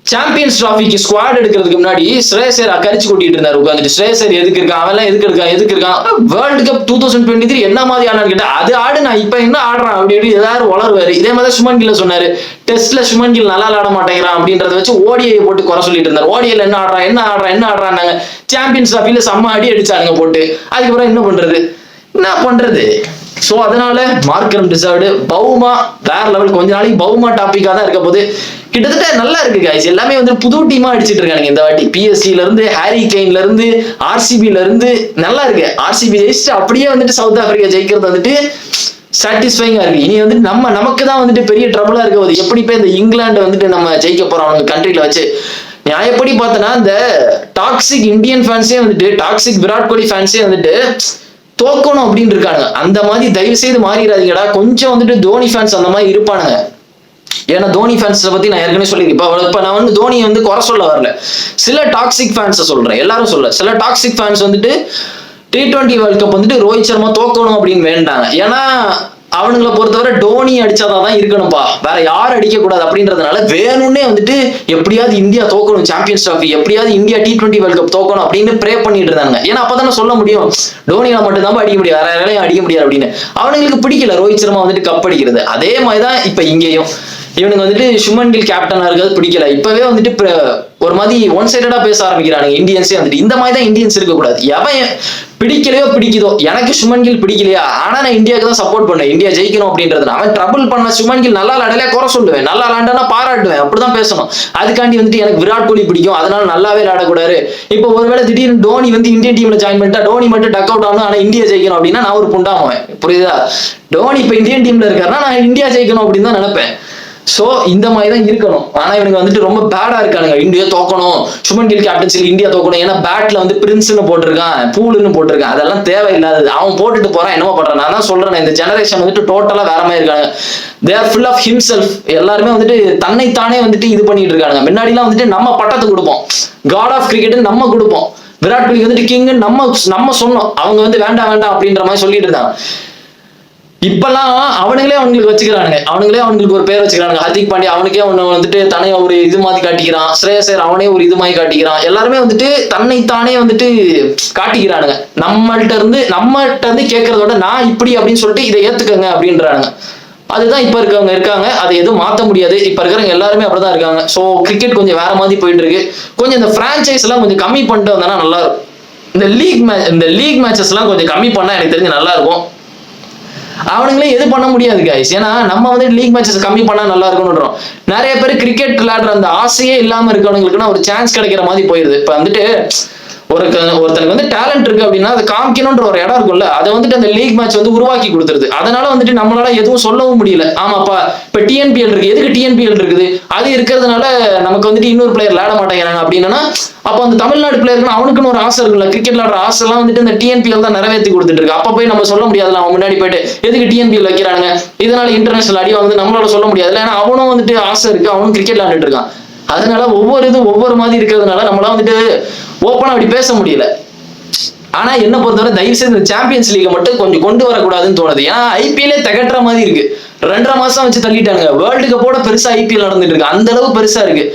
Speaker 1: சாம்பியன்ஸ் டிராஃபிக்கு ஸ்குவாட் எடுக்கிறதுக்கு முன்னாடி ஸ்ரேயஸ் ஐயர் கரிச்சு கொட்டிட்டு இருந்தாரு உட்காந்துட்டு. ஸ்ரேயஸ் ஐயர் எதுக்கு இருக்கான், அவெல்லாம் எதுக்கு இருக்கான். வேர்ல்டு கப் 2023 என்ன மாதிரி ஆனான்னு கேட்டா அது ஆடு, நான் இப்ப என்ன ஆடுறான் அப்படி எல்லாரும் வளருவாரு. இதே மாதிரி சுமன் கில்ல சொன்னாரு, டெஸ்ட்ல சுமன் கில் நல்லா ஆட மாட்டேங்கிறான் அப்படின்றத வச்சு ஓடிஐ போட்டு குறை சொல்லிட்டு இருந்தாரு. ஓடிஐல என்ன ஆடுறாங்க. சாம்பியன்ஸ் டிராஃபில செம்ம அடி அடிச்சானுங்க போட்டு. அதுக்கப்புறம் என்ன பண்றது. சோ அதனால மார்க்ரம் டிசர்வ்டு. பவுமா வேற லெவல். கொஞ்ச நாளைக்கு பவுமா டாபிக்கா தான் இருக்க போது. கிட்டத்தட்ட நல்லா இருக்கு guys. எல்லாமே வந்து புது டீமா அடிச்சிட்டு இருக்காங்க இந்த வாட்டி. PSG-ல இருந்து, ஹாரி கெயின்ல இருந்து, RCB-ல இருந்து நல்லா இருக்கு. RCB ஜெயிச்சுட்டு அப்படியே வந்துட்டு சவுத் ஆப்பிரிக்கா ஜெயிக்கிறது வந்துட்டு சாட்டிஸ்ஃபைங்கா இருக்கு. இனி வந்துட்டு நமக்கு தான் வந்துட்டு பெரிய ட்ரபிளா இருக்க போகுது. எப்படி போய் இந்த இங்கிலாந்து வந்துட்டு நம்ம ஜெயிக்க போறோம் அவங்க கண்ட்ரில வச்சு. நியாயப்படி பார்த்தனா இந்த டாக்ஸிக் இந்தியன் ஃபேன்ஸே வந்துட்டு, டாக்ஸிக் விராட் கோலி ஃபேன்ஸே வந்துட்டு தோக்கணும் அப்படின்னு இருக்காங்க. அந்த மாதிரி தயவு செய்து மாறிடாதீங்கடா. கொஞ்சம் வந்துட்டு தோனி ஃபேன்ஸ் அந்த மாதிரி இருப்பானுங்க. ஏன்னா தோனி ஃபேன்ஸ் பத்தி நான் ஏற்கனவே சொல்லியிருக்கேன். இப்ப நான் வந்து தோனி வந்து குறை சொல்ல வரல, சில டாக்ஸிக் ஃபேன்ஸை சொல்றேன், எல்லாரும் சொல்ல. சில டாக்ஸிக் ஃபேன்ஸ் வந்துட்டு T20 வேர்ல்ட் கப் வந்துட்டு ரோஹித் சர்மா தோக்கணும் அப்படின்னு வேண்டாங்க. ஏன்னா அவனுங்களை பொறுத்தவரை டோனி அடிச்சாதான் இருக்கணும்பா, வேற யாரும் அடிக்க கூடாது அப்படின்றதுனால வேணும்னே வந்துட்டு எப்படியாவது இந்தியா தோக்கணும் சாம்பியன்ஸ் டிராஃபி, எப்படியாவது இந்தியா T20 வேர்ல்ட் கப் தோக்கணும் அப்படின்னு ப்ரே பண்ணிட்டு இருந்தாங்க. ஏன்னா அப்பதானே சொல்ல முடியும் டோனியால மட்டும் தான் அடிக்க முடியாது, வேற யாரையும் அடிக்க முடியாது அப்படின்னு. அவனுங்களுக்கு பிடிக்கல ரோஹித் சர்மா வந்துட்டு கப் அடிக்கிறது. அதே மாதிரிதான் இப்ப இங்கேயும் இவனுக்கு வந்துட்டு சுமன் கில் கேப்டனா இருக்கிறது பிடிக்கல. இப்பவே வந்துட்டு ஒரு மாதிரி ஒன் சைடடா பேச ஆரம்பிக்கிறானுங்க இந்தியன்ஸே வந்துட்டு. இந்த மாதிரி தான் இந்தியன்ஸ் இருக்கக்கூடாது. எவன் பிடிக்கலையோ பிடிக்குதோ, எனக்கு சுமன் கில் பிடிக்கலையா, ஆனா நான் இந்தியாவுக்கு தான் சப்போர்ட் பண்ணேன், இந்தியா ஜெயிக்கணும் அப்படின்றது. அவன் ட்ரபிள் பண்ண சுமன் கில் நல்லா விளையாடல குறை சொல்லுவேன், நல்லா விளையாண்டா பாராட்டுவேன், அப்படிதான் பேசணும். அதுக்காண்டி வந்துட்டு எனக்கு விராட் கோலி பிடிக்கும் அதனால நல்லாவே விளையாடக்கூடாது. இப்போ ஒருவேளை திடீர்னு டோனி வந்து இந்தியன் டீம்ல ஜாயின் பண்ணிட்டா டோனி மட்டும் டக் அவுட் ஆகணும் ஆனா இந்தியா ஜெயிக்கணும் அப்படின்னா நான் ஒரு புண்டாமவன், புரியுதா? டோனி இப்ப இந்தியன் டீம்ல இருக்காருன்னா நான் இந்தியா ஜெயிக்கணும் அப்படின்னு தான் நினைப்பேன். சோ இந்த மாதிரி தான் இருக்கணும். ஆனா இவனுக்கு வந்துட்டு ரொம்ப பேடா இருக்கானுங்க. இந்தியா தோக்கணும், சுமன் கில் கேப்டன்சி இந்தியா தோக்கணும். ஏன்னா பேட்ல வந்து பிரின்ஸ்னு போட்டிருக்கான், பூலுன்னு போட்டிருக்கான். அதெல்லாம் தேவையில்லாதது. அவன் போட்டுட்டு போறான், என்னமோ பண்றான். நான் தான் சொல்றேன், இந்த ஜெனரேஷன் வந்துட்டு டோட்டலா வேற மாதிரி இருக்காங்க. They are full of himself. எல்லாருமே வந்துட்டு தன்னைத்தானே வந்துட்டு இது பண்ணிட்டு இருக்காங்க. முன்னாடி எல்லாம் வந்துட்டு நம்ம பட்டத்தை கொடுப்போம், காட் ஆஃப் கிரிக்கெட் நம்ம கொடுப்போம், விராட் கோலி வந்துட்டு கிங் நம்ம சொன்னோம். அவங்க வந்து வேண்டாம் அப்படின்ற மாதிரி சொல்லிட்டு இருந்தாங்க. இப்பெல்லாம் அவனுங்களே அவங்களுக்கு வச்சுக்கிறானுங்க, அவனுங்களுக்கு ஒரு பேர் வச்சுக்கிறானுங்க. ஹர்திக் பாண்டியா அவனுக்கே ஒண்ணு வந்துட்டு தன்னை ஒரு இது மாதிரி காட்டிக்கிறான், ஸ்ரேயஸ் ஐயர் அவனே ஒரு இது மாதிரி காட்டிக்கிறான். எல்லாருமே வந்துட்டு தன்னைத்தானே வந்துட்டு காட்டிக்கிறானுங்க. நம்மள்ட்ட இருந்து கேட்கறதோட நான் இப்படி அப்படின்னு சொல்லிட்டு இதை ஏத்துக்கங்க அப்படின்றானுங்க. அதுதான் இப்ப இருக்கவங்க இருக்காங்க, அதை எதுவும் மாத்த முடியாது. இப்ப இருக்கிறவங்க எல்லாருமே அப்படிதான் இருக்காங்க. சோ கிரிக்கெட் கொஞ்சம் வேற மாதிரி போயிட்டு இருக்கு. கொஞ்சம் இந்த பிரான்சைஸ் எல்லாம் கொஞ்சம் கம்மி பண்ணிட்டு வந்தா நல்லா இருக்கும். இந்த லீக் மேட்சஸ் எல்லாம் கொஞ்சம் கம்மி பண்ணா எனக்கு தெரிஞ்சு நல்லா இருக்கும். அவனுங்களே எது பண்ண முடியாது கைஸ். ஏன்னா நம்ம வந்து லீக் மேட்சஸ் கம்மி பண்ணா நல்லா இருக்கும்ன்றோம். நிறைய பேர் கிரிக்கெட் விளையாடுற அந்த ஆசையே இல்லாம இருக்கவங்களுக்குன்னா ஒரு சான்ஸ் கிடைக்கிற மாதிரி போயிருது. இப்ப வந்துட்டு ஒருத்தனுக்கு வந்து டேலண்ட் இருக்கு அப்படின்னா அதை காமிக்கணும்ன்ற ஒரு இடம் இருக்கும்ல, அதை வந்துட்டு அந்த லீக் மேட்ச் வந்து உருவாக்கி கொடுத்துருது. அதனால வந்துட்டு நம்மளால எதுவும் சொல்லவும் முடியல. ஆமாப்பா இப்ப டிஎன்பிஎல் இருக்கு, எதுக்கு டிஎன்பிஎல் இருக்குது, அது இருக்கிறதுனால நமக்கு வந்துட்டு இன்னொரு பிளேயர் விளையாட மாட்டேங்கிறாங்க அப்படின்னா, அப்போ அந்த தமிழ்நாடு பிளேயருக்கு அவனுக்குன்னு ஒரு ஆசை இருக்குல்ல, கிரிக்கெட் விளையாடுற ஆசை எல்லாம் வந்துட்டு இந்த டிஎன்பிஎல் தான் நிறைவேற்றி கொடுத்துட்டு இருக்கு. அப்ப போய் நம்ம சொல்ல முடியாதுல, அவன் முன்னாடி போயிட்டு எதுக்கு டிஎன்பிஎல் வைக்கிறாங்க, இதனால இன்டர்நேஷனல் அடி வந்து நம்மளால சொல்ல முடியாது. ஏன்னா அவனும் வந்துட்டு ஆசை இருக்கு, அவனும் கிரிக்கெட் விளையாண்டுட்டு இருக்கான். அதனால ஒவ்வொரு இதுவும் ஒவ்வொரு மாதிரி இருக்கிறதுனால நம்மளால வந்துட்டு ஓப்பனா அப்படி பேச முடியல. ஆனா என்ன பொறுத்தவரை தயவு செய்து இந்த சாம்பியன்ஸ் லீகை மட்டும் கொஞ்சம் கொண்டு வரக்கூடாதுன்னு தோணுது. ஏன்னா ஐபிஎல்லே தகட்டுற மாதிரி இருக்கு. 2.5 மாசம் வச்சு தள்ளிட்டானுங்க. வேர்ல்டு கப்போட பெருசா ஐபிஎல் நடந்துட்டு இருக்கு, அந்த அளவு பெருசா இருக்கு.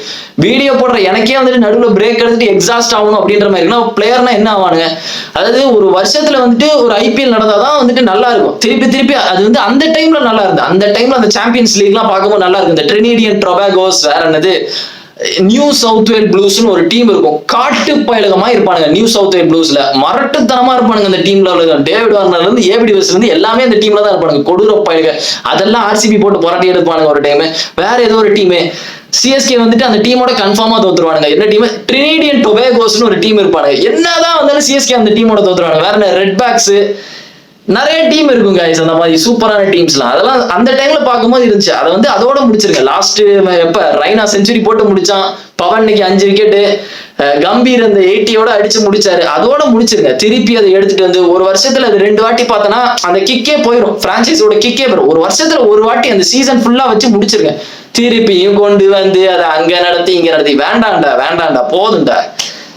Speaker 1: வீடியோ போடுற எனக்கே வந்துட்டு நடுவில் பிரேக் எடுத்துட்டு எக்ஸாஸ்ட் ஆகணும் அப்படின்ற மாதிரி இருக்குன்னா பிளேயர்னா என்ன ஆவானுங்க? அதாவது ஒரு வருஷத்துல வந்துட்டு ஒரு ஐபிஎல் நடந்தாதான் வந்துட்டு நல்லா இருக்கும். திருப்பி திருப்பி அது வந்து அந்த டைம்ல நல்லா இருந்து, அந்த டைம்ல அந்த சாம்பியன்ஸ் லீக் எல்லாம் பார்க்கும்போது நல்லா இருக்கு. இந்த ட்ரினிடியன் டொபாகோஸ், வேற என்னது நியூ சவுத் வேல் ப்ளூஸ்னு ஒரு டீம் இருக்கும். காட்டு பயலகமா இருப்பானுங்க நியூ சவுத் வேல் ப்ளூஸ்ல, மரட்டுத்தனமா இருப்பானுங்க அந்த டீம்ல. டேவிட் வார்னர்ல இருந்து ஏபி டிவிஸ்ல இருந்து எல்லாமே அந்த டீம்ல தான் இருப்பானுங்க. கொடூர பயலுக. அதெல்லாம் ஆர்சிபி போட்டு புரட்டி எடுப்பானுங்க ஒரு டைம். வேற ஏதோ ஒரு டீம் சிஎஸ்கே வந்துட்டு அந்த டீமோட கன்ஃபார்மா தோத்துருவானுங்க. என்ன டீம்? ட்ரினிடியன் டொபாகோஸ்னு ஒரு டீம் இருப்பானுங்க. என்னதான் வந்தாலும் சிஎஸ்கே அந்த டீமோட தோத்துருவாங்க. வேற ரெட் பேக்ஸ் நிறைய டீம் இருக்கும் guys, அந்த மாதிரி சூப்பரான டீம்ஸ்லாம். அதெல்லாம் அந்த டைம்ல பார்க்கும்போது இருந்துச்சு. அதை வந்து அதோட முடிச்சிருங்க. லாஸ்ட் எப்ப ரைனா செஞ்சுரி போட்டு முடிச்சான், பவன் இன்னைக்கு 5 விக்கெட்டு, கம்பீர் அந்த 80யோட அடிச்சு முடிச்சாரு, அதோட முடிச்சிருங்க. திருப்பி அதை எடுத்துட்டு வந்து ஒரு வருஷத்துல அது 2 வாட்டி பார்த்தனா அந்த கிக்கே போயிடும், பிரான்சைஸோட கிக்கே போயிடும். ஒரு வருஷத்துல ஒரு வாட்டி அந்த சீசன் ஃபுல்லா வச்சு முடிச்சிருங்க. திருப்பியும் கொண்டு வந்து அதை அங்க நடத்தி இங்க நடத்தி வேண்டாண்டா போதும்டா.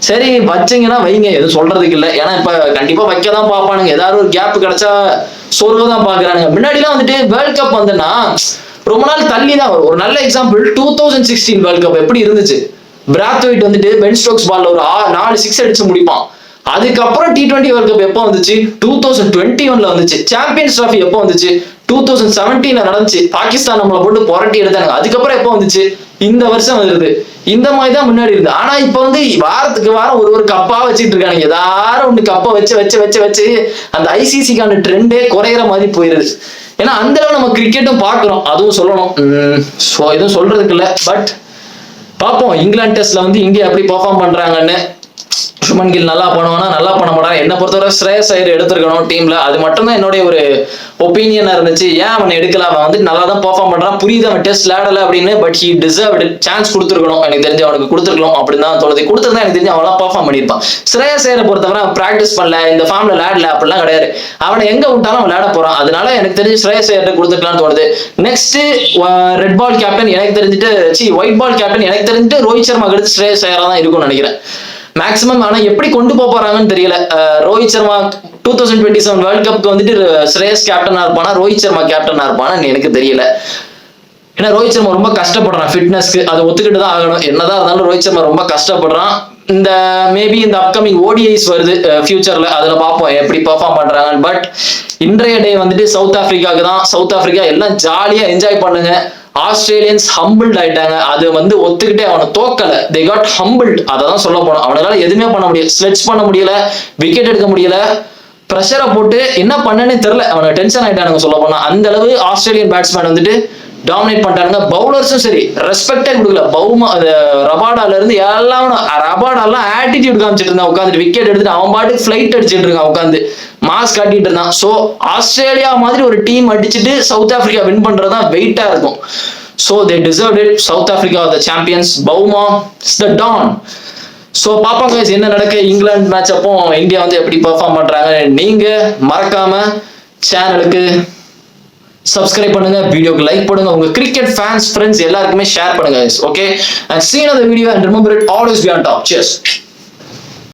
Speaker 1: சரி வச்சிங்கன்னா வைங்க, எதுவும் சொல்றதுக்கு இல்லை. ஏன்னா இப்ப கண்டிப்பா வைக்கதான் பார்ப்பானுங்க. ஏதாவது ஒரு கேப் கிடைச்சா சொருவதான் பாக்குறானுங்க. முன்னாடிலாம் வந்துட்டு வேர்ல்ட் கப் வந்துன்னா ரொம்ப நாள் தள்ளி தான் வரும். ஒரு நல்ல எக்ஸாம்பிள் 2016 வேர்ல்ட் கப் எப்படி இருந்துச்சு. பிராத்வைட் வந்துட்டு பென் ஸ்டோக்ஸ் பால்ல ஒரு 4 6 அடிச்சு முடிப்பான். அதுக்கப்புறம் T20 வேர்ல்ட் கப் எப்போ வந்துச்சு? 2021ல வந்துச்சு. சாம்பியன்ஸ் டிராஃபி எப்போ வந்துச்சு? 2017ல நடந்துச்சு. பாகிஸ்தான் நம்மளை போட்டு புரட்டி எடுத்தாங்க. அதுக்கப்புறம் எப்போ வந்துச்சு? இந்த வருஷம் வருது. இந்த மாதிரி தான் முன்னாடி இருந்து. ஆனா இப்ப வந்து வாரத்துக்கு வாரம் ஒரு கப்பா வச்சுட்டு இருக்காங்க. ஏதாவது ஒண்ணு கப்பை வச்சு அந்த ஐசிசிக்கான ட்ரெண்டே குறையிற மாதிரி போயிருது. ஏன்னா அந்த அளவு நம்ம கிரிக்கெட்டும் பாக்குறோம், அதுவும் சொல்லணும். எதுவும் சொல்றதுக்கு இல்லை. பட் பார்ப்போம் இங்கிலாந்து டெஸ்ட்ல வந்து இந்தியா எப்படி பெர்ஃபார்ம் பண்றாங்கன்னு. சுமன் கில் நல்லா பண்ணுவானா, நல்லா பண்ண மாட்டாங்க. என்ன பொறுத்தவரை ஸ்ரேயஸ் ஐயர் எடுத்துருக்கணும் டீம்ல. அது மட்டும் தான் என்னுடைய ஒரு ஒப்பீனியனா இருந்துச்சு. ஏன் அவன் எடுக்கல? அவன் வந்து நல்லா தான் பெர்ஃபார்ம் பண்றான், புரியுது அவன் டெஸ்ட் விளையாடல அப்படின்னு. But he deserved. சான்ஸ் கொடுத்துருக்கணும். எனக்கு தெரிஞ்சு அவனுக்கு கொடுத்துருக்கலாம் அப்படின்னு தான் தோணுது. கொடுத்துருந்தா எனக்கு தெரிஞ்சு அவெல்லாம் பெர்ஃபார்ம் பண்ணியிருப்பான். ஸ்ரேயஸ் ஐயரை பொறுத்தவரை அவன் பிராக்டிஸ் பண்ணல, இந்த ஃபார்ம்ல விளையாடல அப்படிலாம் கிடையாது. அவனை எங்க விட்டாலும் விளையாட போறான். அதனால எனக்கு தெரிஞ்சு ஸ்ரேயஸ் ஐயர்கிட்ட கொடுத்துக்கலாம்னு தோணுது. நெக்ஸ்ட் ரெட் பால் கேப்டன் எனக்கு தெரிஞ்சுட்டு ஒயிட் பால் கேப்டன் எனக்கு தெரிஞ்சுட்டு ரோஹித் சர்மா எடுத்து ஸ்ரேயஸ் ஐயரா தான் இருக்கும்னு நினைக்கிறேன் மேக்ஸிமம். ஆனா எப்படி கொண்டு போறாங்கன்னு தெரியல. ரோஹித் சர்மா 2027 வேர்ல்ட் கப்க்கு வந்துட்டு ஸ்ரேயஸ் கேப்டனா இருப்பானா, ரோஹித் சர்மா கேப்டனா இருப்பானான்னு எனக்கு தெரியல. ஏன்னா ரோஹித் சர்மா ரொம்ப கஷ்டப்படுறான் ஃபிட்னஸ்க்கு, அதை ஒத்துக்கிட்டு தான் ஆகணும். என்னதான் இருந்தாலும் ரோஹித் சர்மா ரொம்ப கஷ்டப்படுறான். இந்த மேபி இந்த அப்கமிங் ஓடிஐஸ் வருது ஃபியூச்சர்ல, அதுல பார்ப்போம் எப்படி பெர்ஃபார்ம் பண்றாங்க. பட் இன்றைய டே வந்துட்டு சவுத் ஆப்பிரிக்காவுக்கு தான். சவுத் ஆப்பிரிக்கா எல்லாம் ஜாலியா என்ஜாய் பண்ணுங்க. ஆஸ்திரேலியன்ஸ் ஹம்பிள்ட் ஆயிட்டாங்க. அது வந்து ஒத்துக்கிட்டே அவனை தோக்கல. They got humbled. அதான் சொல்ல போனோம். அவனால எதுவுமே பண்ண முடியல, ஸ்லெட்ச் பண்ண முடியல, விக்கெட் எடுக்க முடியல, ப்ரெஷரை போட்டு என்ன பண்ணனே தெரியல. அவனை டென்ஷன் ஆயிட்டானுங்க சொல்ல போனா. அந்த அளவு ஆஸ்திரேலியன் பேட்ஸ்மேன் வந்துட்டு டாமினேட் பண்ணிட்டாங்க. பவுலர்ஸும் சரி ரெஸ்பெக்டே கொடுக்கல. ரபாடால இருந்து எல்லாம் ரபாடாலாம் ஆட்டிடியூட் காமிச்சிட்டு இருந்தான் உட்காந்துட்டு. விக்கெட் எடுத்துட்டு அவன் பாட்டு ஃபிளைட் அடிச்சிட்டு இருக்கான் உட்காந்து, மாஸ் காட்டிட்டு இருந்தான். ஸோ ஆஸ்திரேலியா மாதிரி ஒரு டீம் அடிச்சுட்டு சவுத் ஆப்பிரிக்கா வின் பண்றதுதான் வெயிட்டா இருக்கும். So they deserved it. South Africa the champions. Bavuma is the don. So பாப்பாங்க என்ன நடக்க இங்கிலாந்து மேட்ச் அப்போ இந்தியா வந்து எப்படி பெர்ஃபார்ம் பண்றாங்க. நீங்க மறக்காம சேனலுக்கு சப்ஸ்கிரைப் பண்ணுங்க, வீடியோக்கு லைக் பண்ணுங்க, உங்க கிரிக்கெட் ஃபேன்ஸ் ஃப்ரெண்ட்ஸ் எல்லாருக்குமே ஷேர் பண்ணுங்க. Okay, and see you in the video and remember it, always be on top. Cheers.